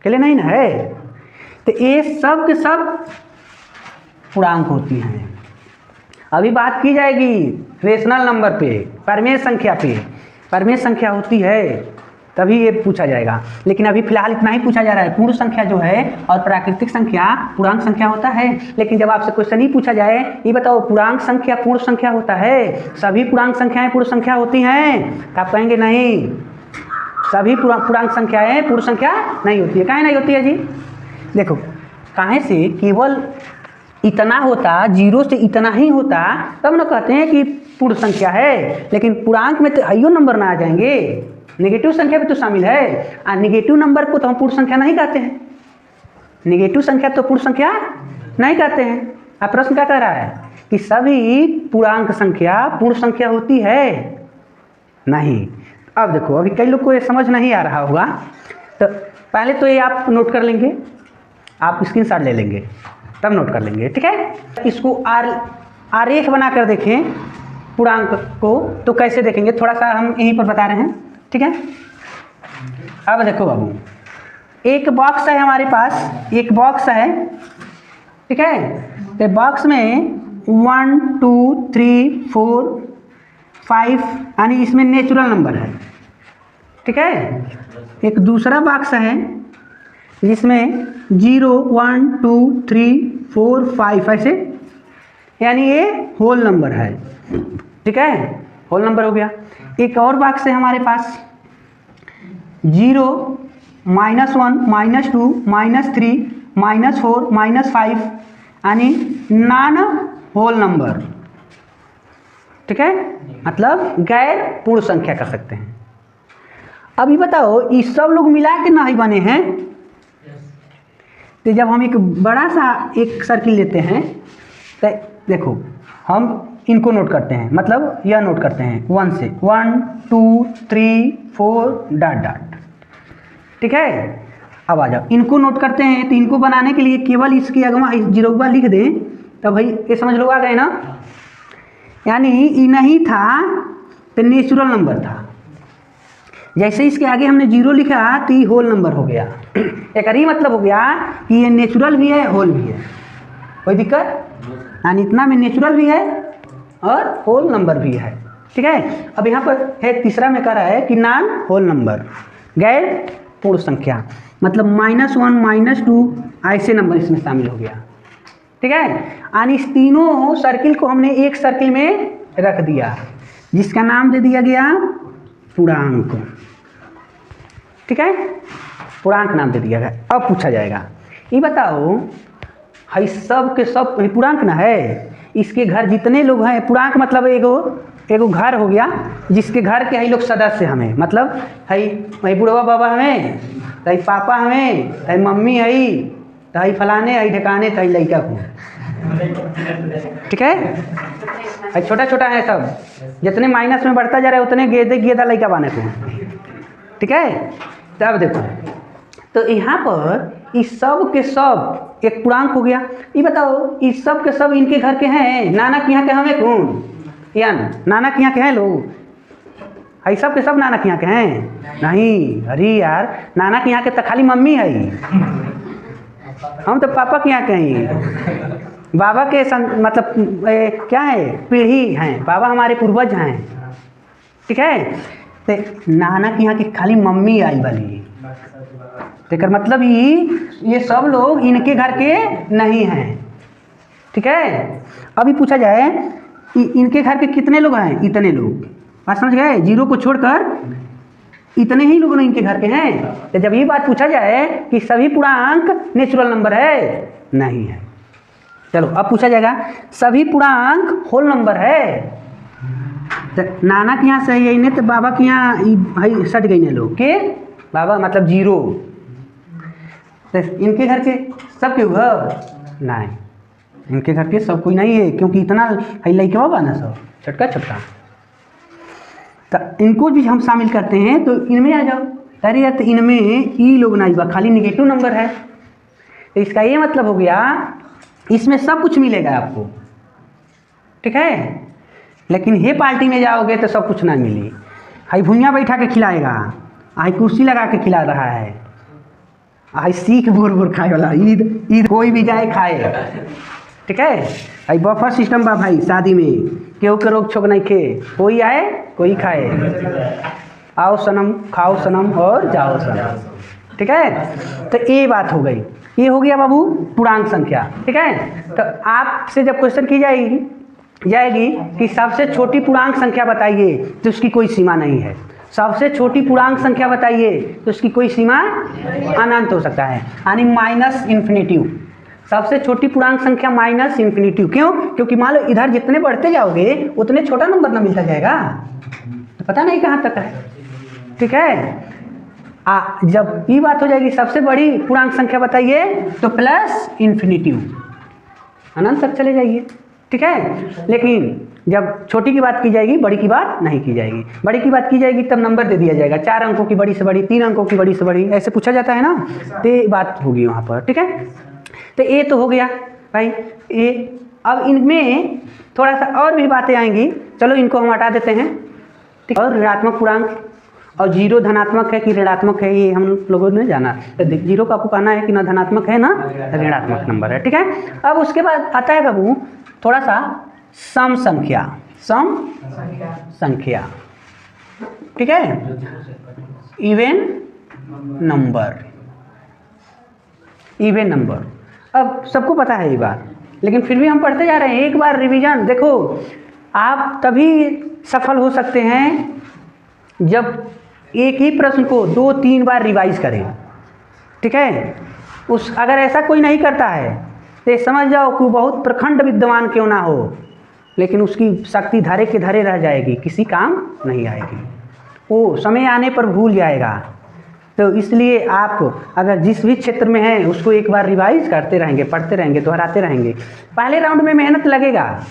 अकेले नहीं ना है। तो ये सब के सब पूर्णांक होती हैं। अभी बात की जाएगी रेशनल नंबर पे, परमेय संख्या पे, परमेय संख्या होती है तभी ये पूछा जाएगा। लेकिन अभी फिलहाल इतना ही पूछा जा रहा है, पूर्ण संख्या जो है और प्राकृतिक संख्या पूर्णांक संख्या होता है। लेकिन जब आपसे क्वेश्चन ही पूछा जाए ये बताओ पूर्णांक संख्या पूर्ण संख्या होता है, सभी पूर्णांक संख्याएं पूर्ण संख्या होती हैं, तो आप कहेंगे नहीं सभी पूर्णांक संख्याएं पूर्ण संख्या नहीं होती है। काहे नहीं होती है जी, देखो काहे से केवल इतना होता, जीरो से इतना ही होता तब ना कहते हैं कि पूर्ण संख्या है। लेकिन पूर्णांक में तो आइयो नंबर ना आ जाएंगे, नेगेटिव संख्या भी तो शामिल है, और नेगेटिव नंबर को तो हम पूर्ण संख्या नहीं कहते हैं, नेगेटिव संख्या तो पूर्ण संख्या नहीं कहते हैं। अब प्रश्न क्या कह रहा है कि सभी पूर्णांक संख्या पूर्ण संख्या होती है नहीं। अब देखो अभी कई लोग को ये समझ नहीं आ रहा होगा, तो पहले तो ये आप नोट कर लेंगे, आप स्क्रीनशॉट ले लेंगे तब नोट कर लेंगे, ठीक है। इसको आरेख बनाकर देखें पूर्णांक को, तो कैसे देखेंगे थोड़ा सा हम यहीं पर बता रहे हैं, ठीक है। अब देखो बाबू एक बॉक्स है हमारे पास, एक बॉक्स है, ठीक है। तो बॉक्स में 1 2 3 4 5 यानी इसमें नेचुरल नंबर है, ठीक है। एक दूसरा बॉक्स है जिसमें 0 1 2 3 4 5 ऐसे यानी ये होल नंबर है, ठीक है। होल नंबर हो गया। एक और बॉक्स है हमारे पास 0, -1, -2, -3, -4, -5 यानी नॉन होल नंबर। ठीक है, मतलब गैर पूर्ण संख्या कर सकते हैं। अभी बताओ ये सब लोग मिला के नहीं बने हैं, तो जब हम एक बड़ा सा एक सर्किल लेते हैं तो देखो हम इनको नोट करते हैं, मतलब यह नोट करते हैं 1 से 1 2 3 4 डॉट डॉट। ठीक है, अब आ जाओ इनको नोट करते हैं। तो इनको बनाने के लिए केवल इसकी अगवा जीरोवा लिख दें तो भाई ये समझ लो आ गए ना। यानी ये नहीं था तो नेचुरल नंबर था, जैसे इसके आगे हमने 0 लिखा तो ये होल नंबर हो गया। एक ही मतलब हो गया कि ये नेचुरल भी है होल भी है, कोई दिक्कत यानी इतना में नेचुरल भी है और होल नंबर भी है। ठीक है, अब यहाँ पर है तीसरा में कह रहा है कि नॉन होल नंबर, गैर पूर्ण संख्या, मतलब -1 -2 ऐसे नंबर इसमें शामिल हो गया। ठीक है, यानी इस तीनों सर्किल को हमने एक सर्किल में रख दिया जिसका नाम दे दिया गया पूर्णांक। ठीक है, पूर्णांक नाम दे दिया गया। अब पूछा जाएगा ये बताओ भाई सब के सब पूर्णांक ना है, इसके घर जितने लोग हैं, पूर्णांक मतलब एगो घर हो गया जिसके घर के ही लोग सदस्य हमें, मतलब है बुढ़वा बाबा हमें, तई पापा हमें, तई मम्मी है, तई फलाने है, ढकाने, तई लड़का को। ठीक है, छोटा छोटा है सब, जितने माइनस में बढ़ता जा रहा है उतने गेदा लड़का बने को। ठीक है, तब देखो तो यहाँ पर इस सब के सब एक पूर्णांक हो गया। ये बताओ इस सब के सब इनके घर के हैं, नाना के यहाँ के हमें कौन, या नाना के यहाँ के हैं लोग, है सब के सब नाना के यहाँ के हैं नहीं। अरे यार नाना के यहाँ के तो खाली मम्मी है, हम तो पापा के यहाँ के हैं, बाबा के मतलब क्या है पीढ़ी हैं, बाबा हमारे पूर्वज हैं। ठीक है, तो नाना के यहाँ की खाली मम्मी आई वाली, तो मतलब ये सब लोग इनके घर के नहीं हैं। ठीक है, अभी पूछा जाए इनके घर के कितने लोग हैं, इतने लोग, बात समझ गए, 0 को छोड़कर इतने ही लोग इनके घर के हैं। तो जब ये बात पूछा जाए कि सभी पूर्णांक नेचुरल नंबर है, नहीं है। चलो अब पूछा जाएगा सभी पूर्णांक होल नंबर है, तो नाना के यहाँ सही है इन्हें, तो बाबा के यहाँ भाई सट गई लोग के बाबा मतलब 0, तो इनके घर के सब के घर नहीं, इनके घर के सब कोई नहीं है क्योंकि इतना है लड़के बाबा ना सब छोटका छोटका, तो इनको भी हम शामिल करते हैं। तो इनमें आ जाओ, अरे यार तो इनमें ई लोग नहीं बा, खाली निगेटिव नंबर है, तो इसका ये मतलब हो गया इसमें सब कुछ मिलेगा आपको। ठीक है, लेकिन हे पार्टी में जाओगे तो सब कुछ ना मिली, हाई भुइयाँ बैठा के खिलाएगा, हाई कुर्सी लगा के खिला रहा है, हाई सीख बोर बोर खाए वाला, ईद कोई भी जाए खाए। ठीक है, हाई बफर सिस्टम बा भाई, शादी में केहू के रोक छोक नहीं खे, कोई आए कोई खाए, आओ सनम खाओ सनम और जाओ सनम। ठीक है, तो ये बात हो गई, ये हो गया बाबू पूर्णांक संख्या। ठीक है, तो आपसे जब क्वेश्चन की जाएगी कि सबसे छोटी पूर्णांक संख्या बताइए, तो उसकी कोई सीमा नहीं है। सबसे छोटी पूर्णांक संख्या बताइए तो उसकी कोई सीमा अनंत हो सकता है, यानी -इन्फिनिटिव। सबसे छोटी पूर्णांक संख्या -इन्फिनिटिव, क्यों? क्योंकि मान लो इधर जितने बढ़ते जाओगे उतने छोटा नंबर ना मिलता जाएगा, तो पता नहीं कहाँ तक है। ठीक है, जब ये बात हो जाएगी सबसे बड़ी पूर्णांक संख्या बताइए तो +इन्फिनिटिव, अनंत तक चले जाइए। ठीक है, लेकिन जब छोटी की बात की जाएगी बड़ी की बात नहीं की जाएगी। बड़ी की बात की जाएगी तब नंबर दे दिया जाएगा, 4 अंकों की बड़ी से बड़ी, 3 अंकों की बड़ी से बड़ी, ऐसे पूछा जाता है ना, तो ये बात होगी वहाँ पर। ठीक है, तो ये तो हो गया भाई ये। अब इनमें थोड़ा सा और भी बातें आएंगी, चलो इनको हम हटा देते हैं। ठीक, और ऋणात्मक पूर्णांक, और 0 धनात्मक है कि ऋणात्मक है ये हम लोगों ने जाना, तो 0 का आपको कहना है कि ना धनात्मक है ना ऋणात्मक नंबर है। ठीक है, अब उसके बाद आता है बाबू थोड़ा सा सम संख्या, सम संख्या। ठीक है, इवन नंबर, इवन नंबर। अब सबको पता है ये बात, लेकिन फिर भी हम पढ़ते जा रहे हैं। एक बार रिवीजन देखो, आप तभी सफल हो सकते हैं जब एक ही प्रश्न को 2-3 बार रिवाइज करें, ठीक है। अगर ऐसा कोई नहीं करता है तो समझ जाओ कि बहुत प्रखंड विद्वान क्यों ना हो, लेकिन उसकी शक्ति धरे के धरे रह जाएगी, किसी काम नहीं आएगी, वो समय आने पर भूल जाएगा। तो इसलिए आप अगर जिस भी क्षेत्र में हैं उसको एक बार रिवाइज करते रहेंगे, पढ़ते रहेंगे, दोहराते रहेंगे। पहले राउंड में मेहनत लगेगा,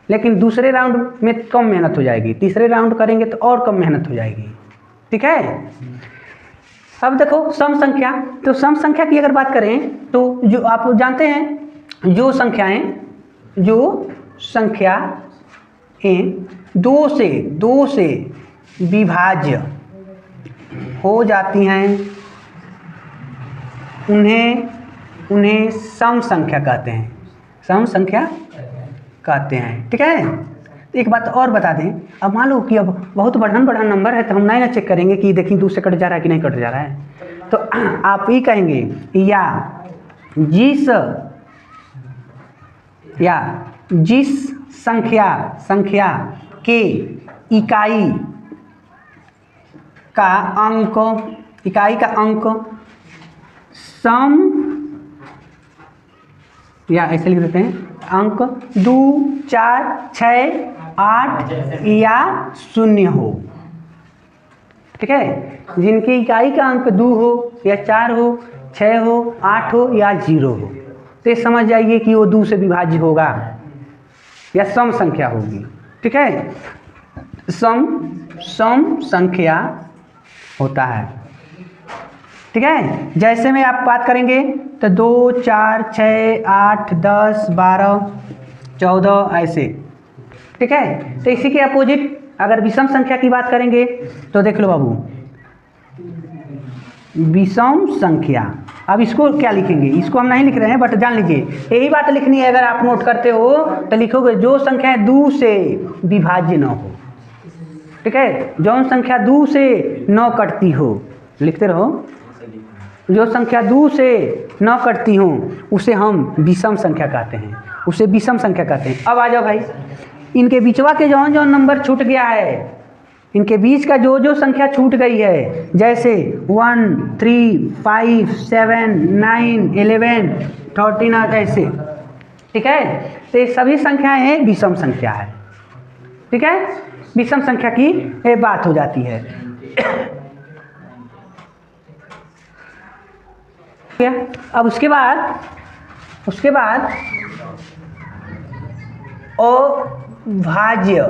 लेकिन दूसरे राउंड में कम मेहनत हो जाएगी, तीसरे राउंड करेंगे तो और कम मेहनत हो जाएगी, ठीक है। अब देखो सम संख्या, तो सम संख्या की अगर बात करें तो जो आप जानते हैं जो संख्याएं दो से विभाज्य हो जाती हैं उन्हें सम संख्या कहते हैं, सम संख्या कहते हैं, ठीक है। तो एक बात और बता दें, अब मान लो कि अब बहुत बढ़न नंबर है तो हम नहीं ना चेक करेंगे कि देखिए 2 से कट जा रहा है कि नहीं कट जा रहा है, तो आप ही कहेंगे जिस संख्या के इकाई का अंक सम, या ऐसे लिख देते हैं, अंक 2, 4, 6, 8 या 0 हो, ठीक है। जिनकी इकाई का अंक 2 हो या 4 हो, 6 हो, 8 हो या 0 हो, तो ये समझ जाइए कि वो 2 से विभाज्य होगा या सम संख्या होगी, ठीक है। सम संख्या होता है, ठीक है। जैसे में आप बात करेंगे तो 2, 4, 6, 8, 10, 12, 14 ऐसे, ठीक है। तो इसी के अपोजिट अगर विषम संख्या की बात करेंगे तो देख लो बाबू, विषम संख्या, अब इसको क्या लिखेंगे, इसको हम नहीं लिख रहे हैं बट जान लीजिए यही बात लिखनी है। अगर आप नोट करते हो तो लिखोगे जो संख्या 2 से विभाज्य न हो, ठीक है। जो संख्या 2 से न कटती हो, लिखते रहो, जो संख्या 2 से न कटती हो उसे हम विषम संख्या कहते हैं, उसे विषम संख्या कहते हैं। अब आ जाओ भाई, इनके बीचवा के जो नंबर छूट गया है, इनके बीच का जो संख्या छूट गई है, जैसे 1, 3, 5, 7, 9, 11, 13 ऐसे, ठीक है। तो ये सभी संख्याएं विषम संख्या है, ठीक है। विषम संख्या की बात हो जाती है। अब उसके बाद अभाज्य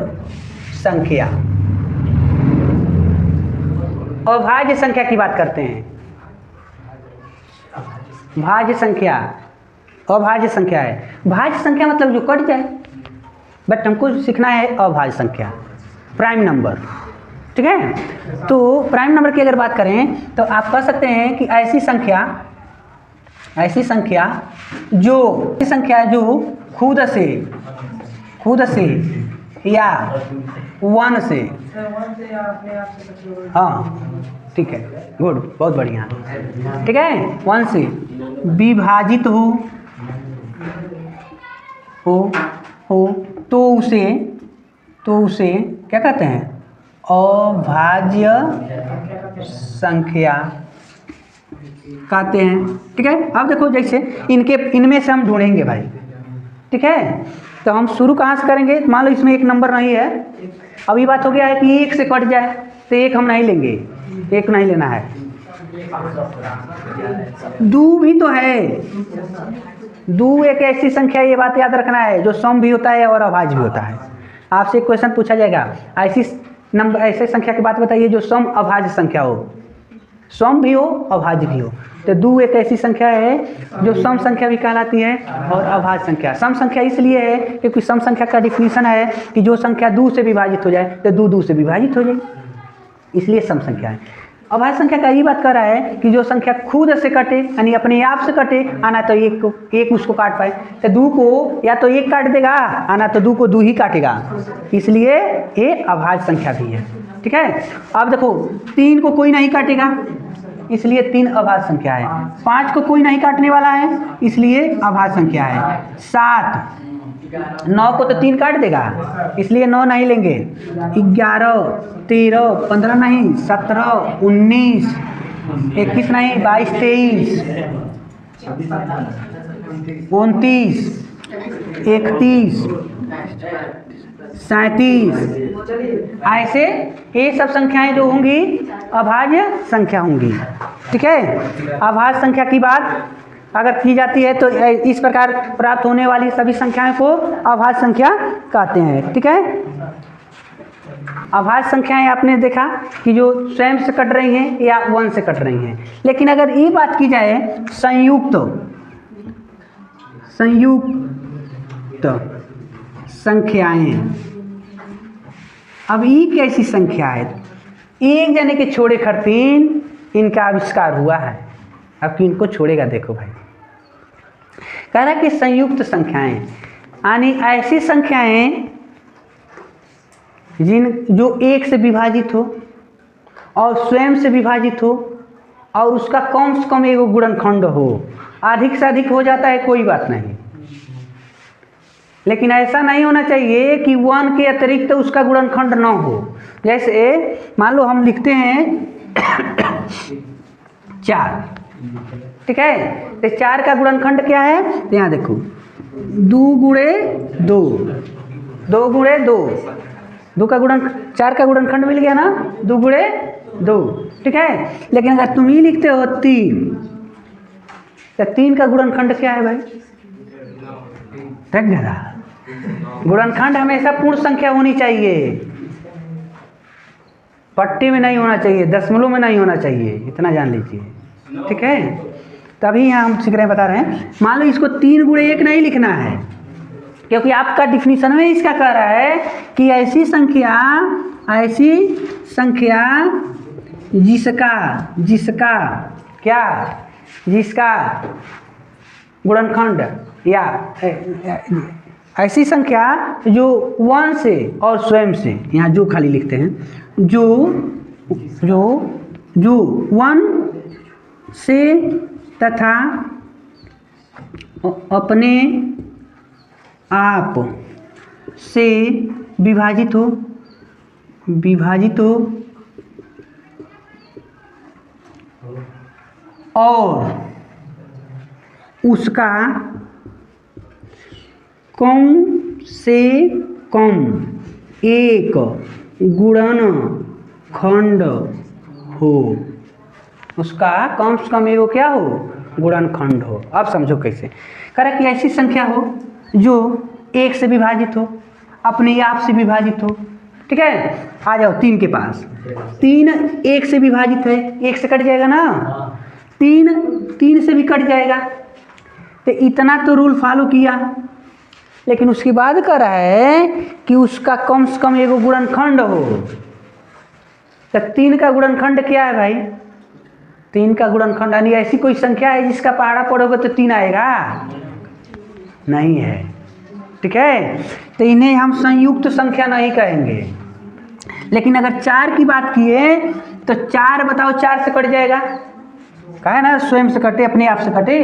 संख्या, अभाज्य संख्या की बात करते हैं। भाज्य संख्या, अभाज्य संख्या है। भाज्य संख्या मतलब जो कट जाए, बट हमको सीखना है अभाज्य संख्या, प्राइम नंबर, ठीक है। तो प्राइम नंबर की अगर बात करें तो आप कह सकते हैं कि ऐसी संख्या जो खुद से या 1 से, हाँ ठीक है, गुड, बहुत बढ़िया, ठीक है, 1 से विभाजित हो तो उसे क्या कहते हैं, अभाज्य संख्या कहते हैं, ठीक है। अब देखो जैसे इनमें से हम ढूंढेंगे भाई, ठीक है। तो हम शुरू कहाँ से करेंगे, मान लो इसमें एक नंबर नहीं है, अभी बात हो गया है कि 1 से कट जाए तो 1 हम नहीं लेंगे, 1 नहीं लेना है। 2 भी तो है, 2 एक ऐसी संख्या, ये बात याद रखना है, जो सम भी होता है और अभाज्य भी होता है। आपसे एक क्वेश्चन पूछा जाएगा, ऐसे संख्या की बात बताइए जो सम अभाज्य संख्या हो, सम भी हो अभाज्य भी हो। तो 2 एक ऐसी संख्या है जो सम संख्या भी कहलाती है और अभाज्य संख्या। सम संख्या इसलिए है क्योंकि सम संख्या का डिफिनीशन है कि जो संख्या 2 से विभाजित हो जाए तो 2 से विभाजित हो जाए, इसलिए सम संख्या है। अभाज्य संख्या का ये बात कर रहा है कि जो संख्या खुद से कटे, यानी अपने आप से कटे, आना तो एक उसको काट पाए, तो 2 को या तो 1 काट देगा, आना तो 2 को 2 ही काटेगा, इसलिए ये अभाज्य संख्या भी है, ठीक है। अब देखो 3 को कोई नहीं काटेगा, इसलिए 3 अभाज्य संख्या है। 5 को कोई नहीं काटने वाला है इसलिए अभाज्य संख्या है। 7, 9 को तो 3 काट देगा इसलिए 9 नहीं लेंगे। 11, 13, 15 नहीं, 17, 19, 21 नहीं, 22, 23, 29, 31, 37, ऐसे ये सब संख्याएं जो होंगी अभाज्य संख्या होंगी। ठीक है, अभाज्य संख्या की बात अगर की जाती है तो इस प्रकार प्राप्त होने वाली सभी संख्याओं को अभाज्य संख्या कहते हैं। ठीक है, अभाज्य संख्याएं आपने देखा कि जो स्वयं से कट रही हैं या 1 से कट रही हैं। लेकिन अगर ये बात की जाए संयुक्त संख्याएं, अब ये कैसी संख्या है? एक जने के छोड़े खर 3 इनका आविष्कार हुआ है। अब किनको छोड़ेगा देखो भाई, कह रहा है कि संयुक्त संख्याएं यानी ऐसी संख्याएं जो 1 से विभाजित हो और स्वयं से विभाजित हो और उसका कम से कम एक गुणनखंड हो। अधिक से अधिक हो जाता है कोई बात नहीं, लेकिन ऐसा नहीं होना चाहिए कि 1 के अतिरिक्त उसका गुणनखंड न हो। जैसे मान लो हम लिखते हैं 4, ठीक है, तो 4 का गुणनखंड क्या है? तो यहाँ देखो 2 गुणे 2, 2 गुणे 2, 2 का गुणन 4 का गुणनखंड मिल गया ना, 2 गुणे 2। ठीक है, लेकिन अगर तुम ही लिखते हो 3, तो 3 का गुणनखंड क्या है भाई? रख गया। गुणनखंड हमेशा पूर्ण संख्या होनी चाहिए, पट्टी में नहीं होना चाहिए, दशमलव में नहीं होना चाहिए, इतना जान लीजिए। ठीक है, तभी यहाँ हम सीख रहे बता रहे हैं। मान लो इसको 3 गुणे 1 नहीं लिखना है, क्योंकि आपका डिफिनीशन में इसका कह रहा है कि ऐसी संख्या जिसका गुणनखंड या ऐसी संख्या जो 1 से और स्वयं से, यहाँ जो खाली लिखते हैं, जो 1 से तथा अपने आप से विभाजित हो और उसका कम से कम एक गुणनखंड हो, उसका कम से कम एक क्या हो? गुणनखंड हो। अब समझो कैसे। कह रहा कि ऐसी संख्या हो जो 1 से विभाजित हो, अपने आप से विभाजित हो। ठीक है, आ जाओ 3 के पास। 3 1 से विभाजित है, 1 से कट जाएगा ना, 3 से भी कट जाएगा। तो इतना तो रूल फॉलो किया, लेकिन उसके बाद कह रहा है कि उसका कम से कम एक गुणनखंड हो। तो 3 का गुणनखंड क्या है भाई? 3 का गुणनखंड यानी ऐसी कोई संख्या है जिसका पहाड़ा पड़ोगे तो 3 आएगा? नहीं है। ठीक है, तो इन्हें हम संयुक्त संख्या नहीं कहेंगे। लेकिन अगर 4 की बात किए तो 4 बताओ 4 से कट जाएगा, कहा है ना, स्वयं से कटे, अपने आप से कटे,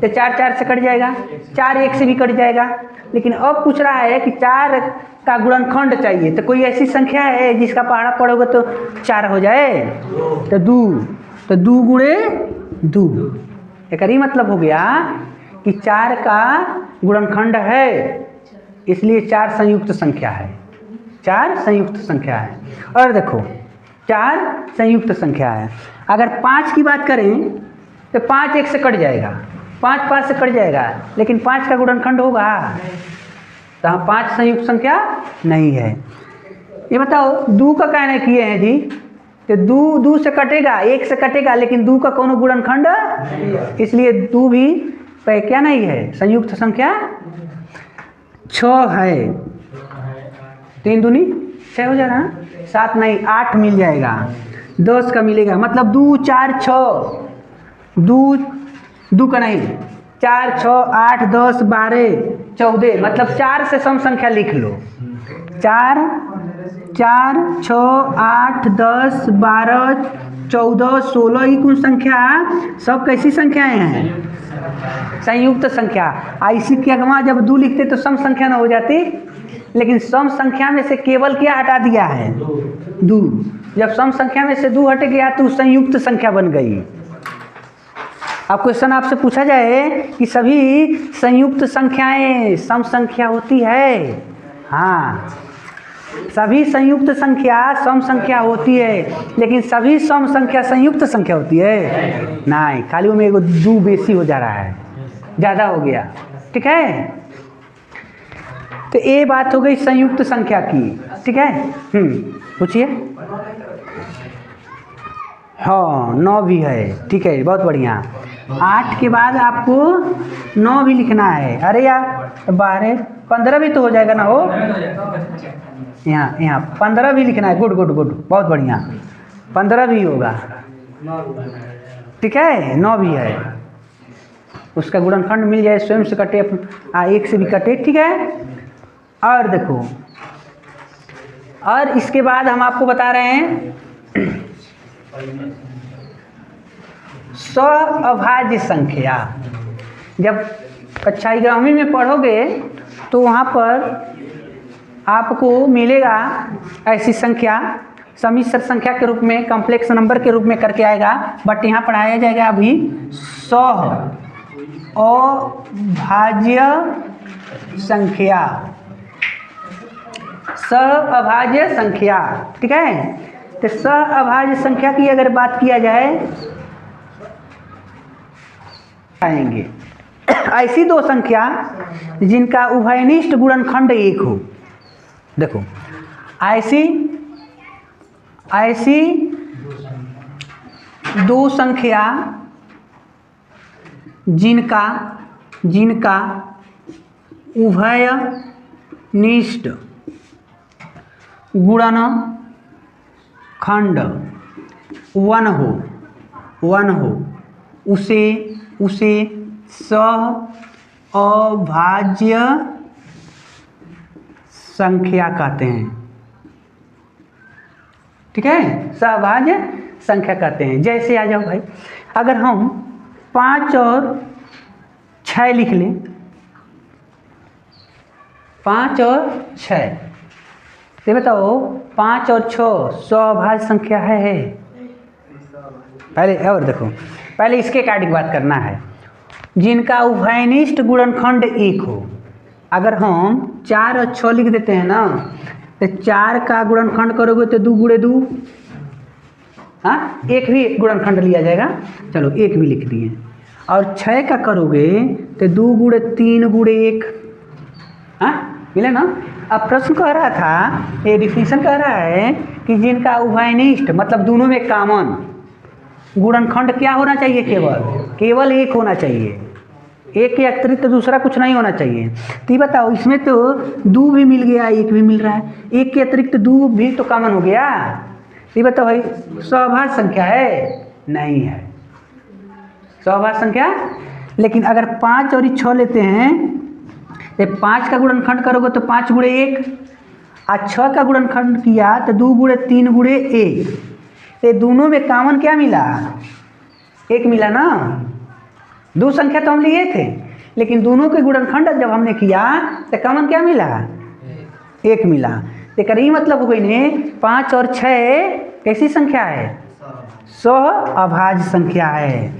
तो 4 से कट जाएगा, 4 1 से भी कट जाएगा। लेकिन अब पूछ रहा है कि 4 का गुणनखंड चाहिए, तो कोई ऐसी संख्या है जिसका पहाड़ा पड़ोगे तो 4 हो जाए? तो 2 गुणे 2, एक ही मतलब हो गया कि 4 का गुणनखंड है, इसलिए 4 संयुक्त संख्या है। 4 संयुक्त संख्या है। और देखो 4 संयुक्त संख्या है। अगर 5 की बात करें तो 5 1 से कट जाएगा, 5 से कट जाएगा, लेकिन 5 का गुणनखंड होगा? तो 5 संयुक्त संख्या नहीं है। ये बताओ 2 का कहना किए हैं जी, तो 2 से कटेगा, 1 से कटेगा, लेकिन 2 का कौन गुणनखंड? इसलिए 2 भी क्या नहीं है? संयुक्त संख्या। 6 है, 3 दूनी 6 हो जाएगा ना, 7 नहीं 8 मिल जाएगा, 10 का मिलेगा, मतलब 2 4 6, 2 का नहीं, 4 6 8 10 12 14, मतलब 4 से सम संख्या लिख लो। 4 6 8 10 12 14, 16 की कुल संख्या सब कैसी संख्याएं हैं? संयुक्त संख्या। इसी के अगवा जब 2 लिखते तो सम संख्या ना हो जाती, लेकिन सम संख्या में से केवल क्या हटा दिया है? 2। जब सम संख्या में से 2 हट गया तो संयुक्त संख्या बन गई। अब क्वेश्चन आपसे पूछा जाए कि सभी संयुक्त संख्याएं सम संख्या होती है? हाँ, सभी संयुक्त संख्या सम संख्या होती है, लेकिन सभी सम संख्या संयुक्त संख्या होती है? नहीं, खाली में एगो 2 बेसी हो जा रहा है, ज़्यादा हो गया। ठीक है, तो ये बात हो गई संयुक्त संख्या की। ठीक है, पूछिए। हाँ, 9 भी है। ठीक है, बहुत बढ़िया। 8 के बाद आपको 9 भी लिखना है। अरे यार 12, 15 भी तो हो जाएगा ना? हो यहाँ 15 भी लिखना है। गुड गुड गुड, बहुत बढ़िया। 15 भी होगा। ठीक है, 9 भी है। उसका गुणनखंड मिल जाए, स्वयं से कटे, 1 से भी कटे। ठीक है, और देखो, और इसके बाद हम आपको बता रहे हैं स्वाभाज्य संख्या। जब कक्षा 11वीं में पढ़ोगे तो वहाँ पर आपको मिलेगा ऐसी संख्या, समिश्र संख्या के रूप में, कॉम्प्लेक्स नंबर के रूप में करके आएगा, बट यहाँ पढ़ाया जाएगा अभी अभाज्य संख्या। अभाज्य संख्या। ठीक है, तो अभाज्य संख्या की अगर बात किया जाए आएंगे ऐसी 2 संख्या जिनका उभयनिष्ठ गुणनखंड 1 हो। देखो, ऐसी 2 संख्या जिनका उभयनिष्ठ गुणनखंड 1 हो, उसे अभाज्य संख्या कहते हैं। ठीक है, अभाज्य संख्या कहते हैं। जैसे आ जाओ भाई, अगर हम 5 और 6 लिख लें, 5 और 6, तो बताओ 5 और 6 अभाज्य संख्या है? पहले और देखो, पहले इसके अकॉर्डिंग बात करना है। जिनका उभयनिष्ठ गुणनखंड 1 हो, अगर हम 4 और 6 लिख देते हैं ना, तो 4 का गुणनखंड करोगे तो 2 गुणे 2, हाँ, 1 भी गुणनखंड लिया जाएगा। चलो 1 भी लिख दिए। और 6 का करोगे तो 2 गुणे 3 गुणे 1, हाँ, मिले ना। अब प्रश्न कह रहा था, ये डिफिनीशन कह रहा है कि जिनका उभयनिष्ठ मतलब दोनों में कॉमन गुणनखंड क्या होना चाहिए? केवल 1 होना चाहिए। 1 के अतिरिक्त दूसरा कुछ नहीं होना चाहिए। तो ये बताओ, इसमें तो 2 भी मिल गया, 1 भी मिल रहा है, 1 के अतिरिक्त 2 भी तो कॉमन हो गया। ये बताओ भाई, स्वाभाज्य संख्या है? नहीं है स्वाभाज्य संख्या। लेकिन अगर 5 और 6 लेते हैं, तो 5 का गुणनखंड करोगे तो 5 गुणे 1, और 6 का गुणनखंड किया तो 2 गुणे 3 गुणे 1, तो दोनों में कॉमन क्या मिला? 1 मिला ना। 2 संख्या तो हम लिए थे, लेकिन दोनों के गुणनखंड जब हमने किया तो कॉमन क्या मिला? 1 मिला। तो करीब मतलब हो गई ने 5 और 6 कैसी संख्या है? अभाज्य संख्या है।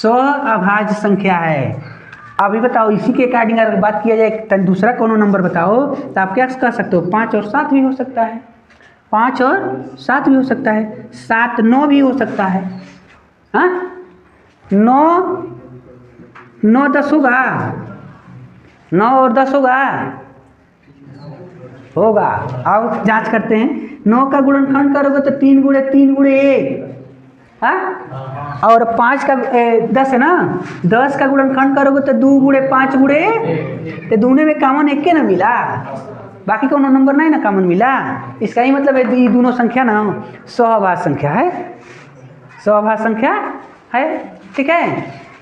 अभाज्य संख्या है। अभी बताओ, इसी के अकॉर्डिंग अगर बात किया जाए दूसरा कोनो नंबर बताओ, तो आप क्या कह सकते हो? 5 और 7 भी हो सकता है, 5 और 7 भी हो सकता है, 7 9 भी हो सकता है। हाँ, 9 10 होगा, 9 और 10 होगा। आओ जांच करते हैं। 9 का गुणनखंड करोगे तो 3 गुणे 3 गुणे 1, हाँ, और 5 का 10 है ना, 10 का गुणनखंड करोगे तो 2 गुणे 5 गुणे, तो दोनों में कॉमन 1 के ना मिला, बाकी कोनो नंबर नहीं ना कॉमन मिला। इसका ही मतलब है ये दोनों संख्या ना स्वाभाज्य संख्या है। स्वाभाज्य संख्या है। ठीक है,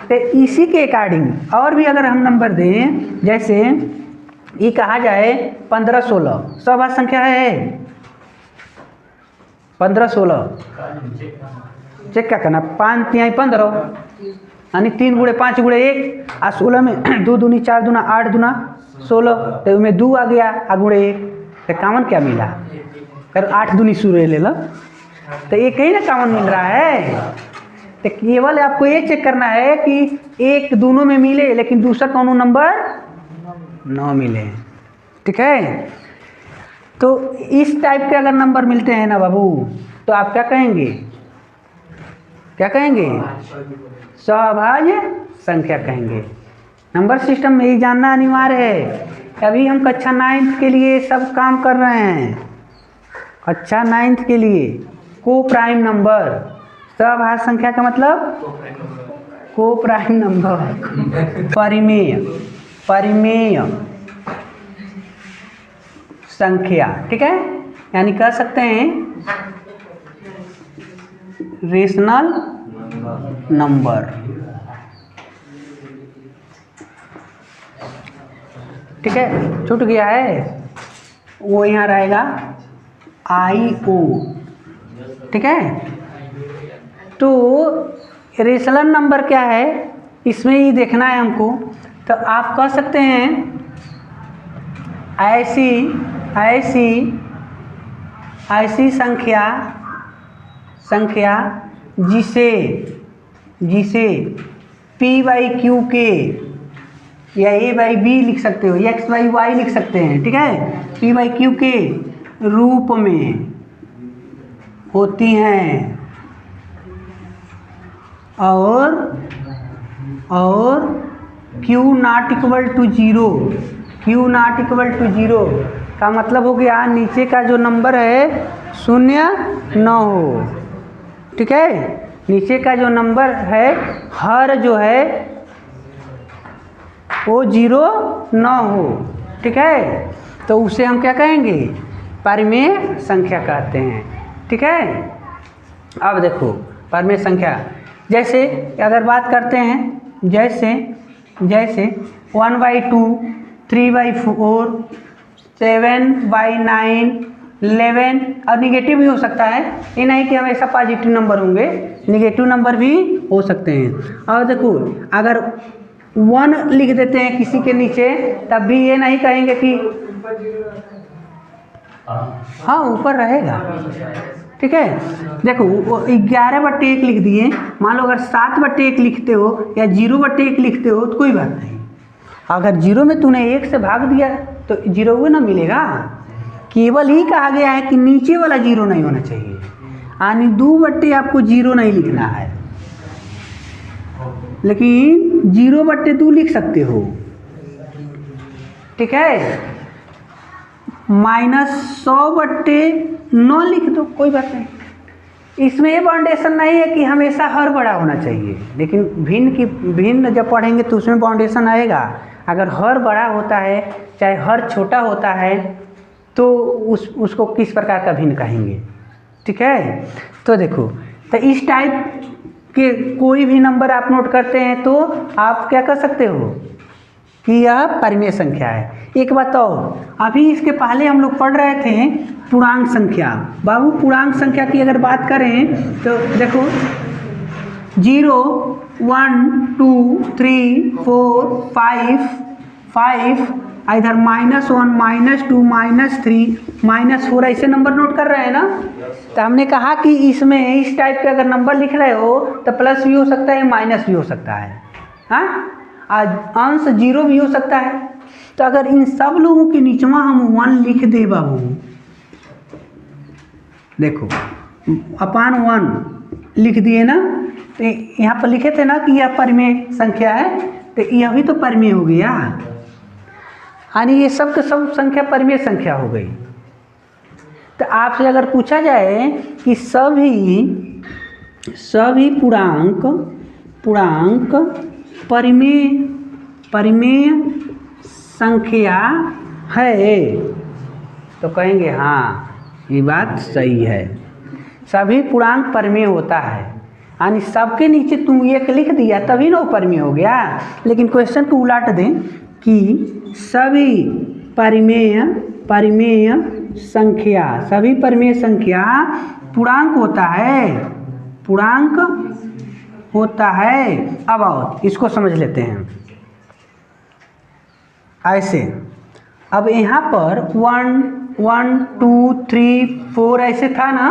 तो इसी के अकॉर्डिंग और भी अगर हम नंबर दें, जैसे ये कहा जाए 15 16 स्वाभाज्य संख्या है? 15 16, चेक क्या करना, 5 तिहाई 15 यानी 3 गुणे 5 गुणे 1 और 16 में 2 दूनी 4 दूना 8 दूना 16, तो उसमें 2 आ गया आ गुणे 1, तो कामन क्या मिला, कर 8 दूनी सूर्य ले लो, तो एक ही ना कामन मिल रहा है। तो केवल आपको ये चेक करना है कि एक दोनों में मिले लेकिन दूसरा कौन नंबर न मिले, ठीक है। तो इस टाइप के अगर नंबर मिलते हैं ना बाबू, तो आप क्या कहेंगे, क्या कहेंगे, सहभाज्य संख्या कहेंगे। नंबर सिस्टम में ही जानना अनिवार्य है। अभी हम कक्षा 9th के लिए सब काम कर रहे हैं, कक्षा 9th के लिए को प्राइम नंबर, सहभाज्य संख्या का मतलब को प्राइम नंबर, परिमेय, परिमेय संख्या, ठीक है। यानी कह सकते हैं रेशनल नंबर, ठीक है। छूट गया है वो यहाँ रहेगा IO, ठीक है। तो रेशनल नंबर क्या है इसमें ही देखना है हमको। तो आप कह सकते हैं ऐसी ऐसी ऐसी संख्या संख्या जिसे जिसे P/Q के या A/B लिख सकते हो, X/Y लिख सकते हैं, ठीक है, P/Q के रूप में होती हैं और Q not equal to 0, Q not equal to 0 का मतलब हो गया नीचे का जो नंबर है 0 न हो, ठीक है। नीचे का जो नंबर है हर जो है वो 0 न हो, ठीक है। तो उसे हम क्या कहेंगे, परिमेय संख्या कहते हैं, ठीक है। अब देखो परिमेय संख्या जैसे अगर बात करते हैं, जैसे 1/2, 3/4, 7/9, 11 और निगेटिव भी हो सकता है, ये नहीं कि हमेशा पॉजिटिव नंबर होंगे, निगेटिव नंबर भी हो सकते हैं। और देखो अगर 1 लिख देते हैं किसी के नीचे तब भी ये नहीं कहेंगे कि हाँ ऊपर रहेगा, ठीक है। देखो 11/1 लिख दिए, मान लो अगर 7/1 लिखते हो या 0/1 लिखते हो तो कोई बात नहीं। अगर 0 में तूने 1 से भाग दिया तो 0 ना मिलेगा। केवल ही कहा गया है कि नीचे वाला 0 नहीं होना चाहिए, यानी 2/2 आपको 0 नहीं लिखना है, लेकिन 0/2 लिख सकते हो, ठीक है। -100/9 लिख दो, कोई बात नहीं। इसमें ये बाउंडेशन नहीं है कि हमेशा हर बड़ा होना चाहिए, लेकिन भिन्न जब पढ़ेंगे तो उसमें बाउंडेशन आएगा। अगर हर बड़ा होता है चाहे हर छोटा होता है तो उसको किस प्रकार का भिन्न कहेंगे, ठीक है। तो देखो, तो इस टाइप के कोई भी नंबर आप नोट करते हैं तो आप क्या कर सकते हो कि यह परिमेय संख्या है। एक बात और, अभी इसके पहले हम लोग पढ़ रहे थे पूर्णांक संख्या। बाबू पूर्णांक संख्या की अगर बात करें तो देखो 0, 1, 2, 3, 4, 5 इधर -1, -2, -3, -4 ऐसे नंबर नोट कर रहे हैं ना। तो हमने कहा कि इसमें इस टाइप के अगर नंबर लिख रहे हो तो प्लस भी हो सकता है, माइनस भी हो सकता है, हाँ, आज अंश 0 भी हो सकता है। तो अगर इन सब लोगों के नीचवा हम 1 लिख दे बाबू, देखो /1 लिख दिए ना, तो यहाँ पर लिखे थे ना कि यह परिमेय संख्या है, तो यह भी तो परिमेय हो गया, यानी ये सब के सब संख्या परिमेय संख्या हो गई। तो आपसे अगर पूछा जाए कि सभी पूर्णांक परिमेय संख्या है तो कहेंगे हाँ ये बात सही है, सभी पूर्णांक परिमेय होता है। यानी सबके नीचे तू 1 लिख दिया तभी ना वो परिमेय हो गया। लेकिन क्वेश्चन को उलट दें कि सभी परिमेय संख्या पूर्णांक होता है, पूर्णांक होता है। अब आओ इसको समझ लेते हैं ऐसे। अब यहाँ पर 1 1 2 3 4 ऐसे था ना,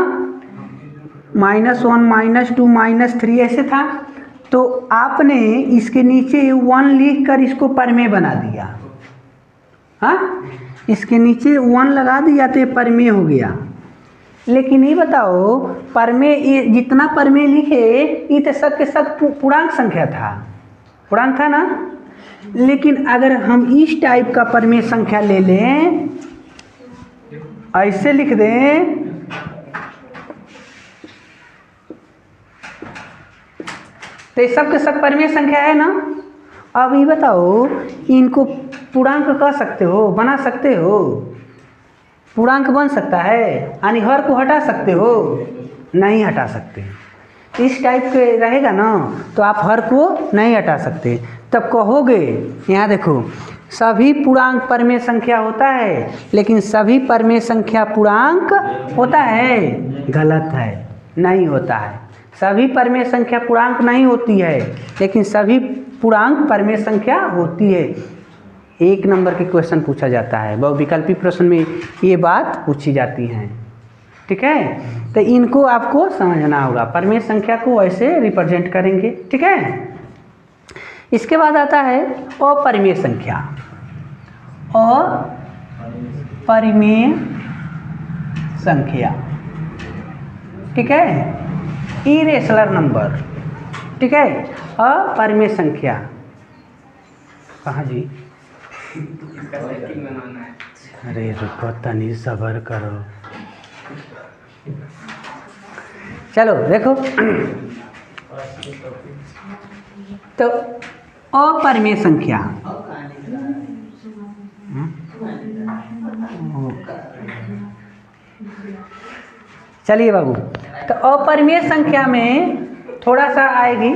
-1 -2 -3 ऐसे था। तो आपने इसके नीचे 1 लिख कर इसको परमेय बना दिया। हाँ, इसके नीचे 1 लगा दिया तो ये परमेय हो गया। लेकिन ये बताओ परमेय, जितना परमेय लिखे ये तो सब के सब पूर्णांक संख्या था, पूर्णांक था ना। लेकिन अगर हम इस टाइप का परमेय संख्या ले लें, ऐसे लिख दें, तो ये सब के सब परमेय संख्या है ना। अब ये बताओ इनको पूर्णांक कह सकते हो, बना सकते हो, पूर्णांक बन सकता है, यानी हर को हटा सकते हो, नहीं हटा सकते। इस टाइप के रहेगा ना तो आप हर को नहीं हटा सकते। तब कहोगे, यहाँ देखो, सभी पूर्णांक परमेय संख्या होता है, लेकिन सभी परमेय संख्या पूर्णांक होता है, गलत है, नहीं होता है। सभी परमेय संख्या पूर्णांक नहीं होती है, लेकिन सभी पूर्णांक परमेय संख्या होती है। 1 नंबर के क्वेश्चन पूछा जाता है, बहुविकल्पी प्रश्न में ये बात पूछी जाती है। ठीक है, तो इनको आपको समझना होगा, परमेय संख्या को ऐसे रिप्रेजेंट करेंगे। ठीक है, इसके बाद आता है अपरिमेय संख्या। अपरिमेय संख्या, ठीक है, इरेशनल नंबर। ठीक है, अपरिमेय संख्या। कहाँ जी? अरे रुको तनी सब्र करो। चलो देखो, तो अपरिमेय संख्या, चलिए बाबू, तो अपरिमेय संख्या में थोड़ा सा आएगी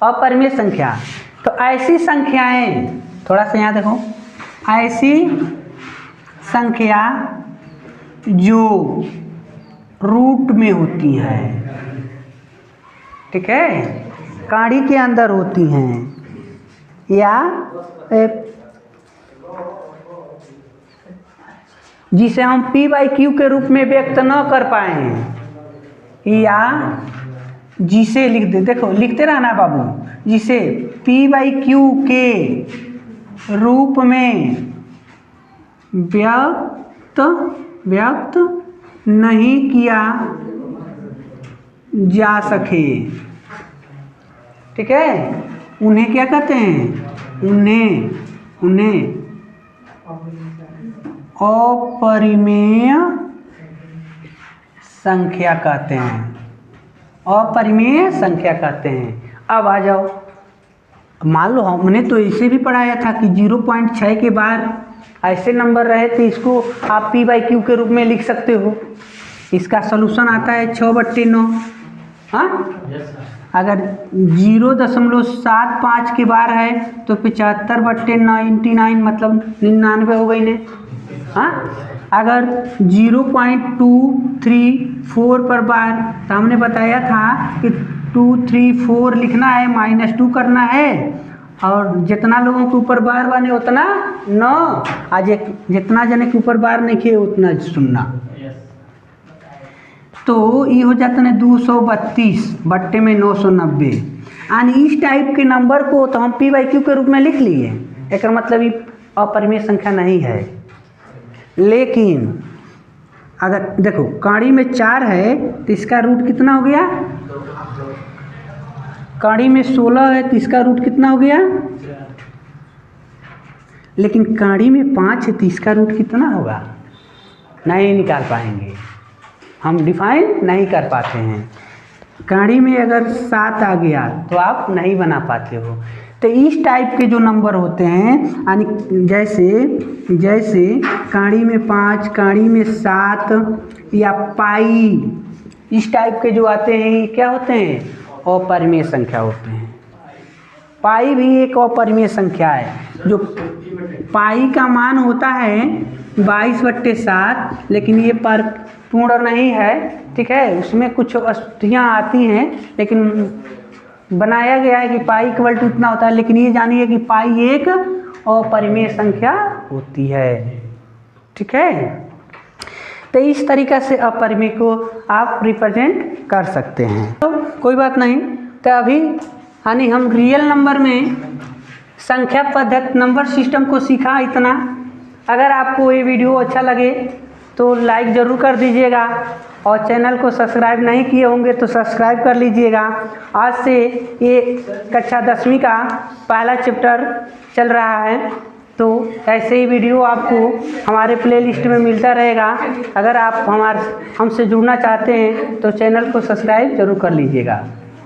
अपरिमेय संख्या। तो ऐसी संख्याएं, थोड़ा सा यहाँ देखो, ऐसी संख्या जो रूट में होती हैं, ठीक है, काढ़ी के अंदर होती हैं, या जिसे हम p/q के रूप में व्यक्त न कर पाए, या जिसे लिख दे, देखो लिखते रहना बाबू, जिसे p/q के रूप में व्यक्त नहीं किया जा सके। ठीक है, उन्हें क्या कहते हैं? उन्हें अपरिमेय संख्या कहते हैं, अपरिमेय संख्या कहते हैं। अब आ जाओ, मान लो हमने तो इसे भी पढ़ाया था कि 0.6 के बाद ऐसे नंबर रहे थे, इसको आप p/q के रूप में लिख सकते हो। इसका सलूशन आता है 6/9। हाँ, अगर 0.75 के बार है तो 75/99 मतलब 99 हो गई ने। हाँ, अगर 0.234 पर बार, तो हमने बताया था कि 234 लिखना है, -2 करना है, और जितना लोगों के ऊपर बार बने उतना 9, आज जितना जने के ऊपर बार नहीं किए उतना सुनना। तो ये हो जाता है 232/990। यानी इस टाइप के नंबर को तो हम p/q के रूप में लिख लिए, एक मतलब ये अपरिमेय संख्या नहीं है। लेकिन अगर देखो काढ़ी में 4 है तो इसका रूट कितना हो गया? काढ़ी में 16 है तो इसका रूट कितना हो गया? लेकिन काढ़ी में 5 है तो इसका रूट कितना होगा? नहीं निकाल पाएंगे, हम डिफाइन नहीं कर पाते हैं। काढ़ी में अगर 7 आ गया तो आप नहीं बना पाते हो। तो इस टाइप के जो नंबर होते हैं, यानी जैसे काढ़ी में 5, काढ़ी में 7 या पाई, इस टाइप के जो आते हैं ये क्या होते हैं? अपरिमेय संख्या होते हैं। पाई भी एक अपरिमेय संख्या है। जो पाई का मान होता है 22/7, लेकिन ये पर पूर्ण नहीं है, ठीक है, उसमें कुछ अष्टियाँ आती हैं, लेकिन बनाया गया है कि पाई इक्वल टू इतना होता है, लेकिन ये जानिए कि पाई एक अपरिमेय संख्या होती है, ठीक है। तो इस तरीक़ा से अपरिमेय को आप रिप्रेजेंट कर सकते हैं। तो कोई बात नहीं। तो अभी यानी हम रियल नंबर में संख्या पद्धति नंबर सिस्टम को सीखा इतना। अगर आपको ये वीडियो अच्छा लगे तो लाइक ज़रूर कर दीजिएगा, और चैनल को सब्सक्राइब नहीं किए होंगे तो सब्सक्राइब कर लीजिएगा। आज से ये कक्षा 10वीं का पहला चैप्टर चल रहा है, तो ऐसे ही वीडियो आपको हमारे प्लेलिस्ट में मिलता रहेगा। अगर आप हमसे जुड़ना चाहते हैं तो चैनल को सब्सक्राइब ज़रूर कर लीजिएगा।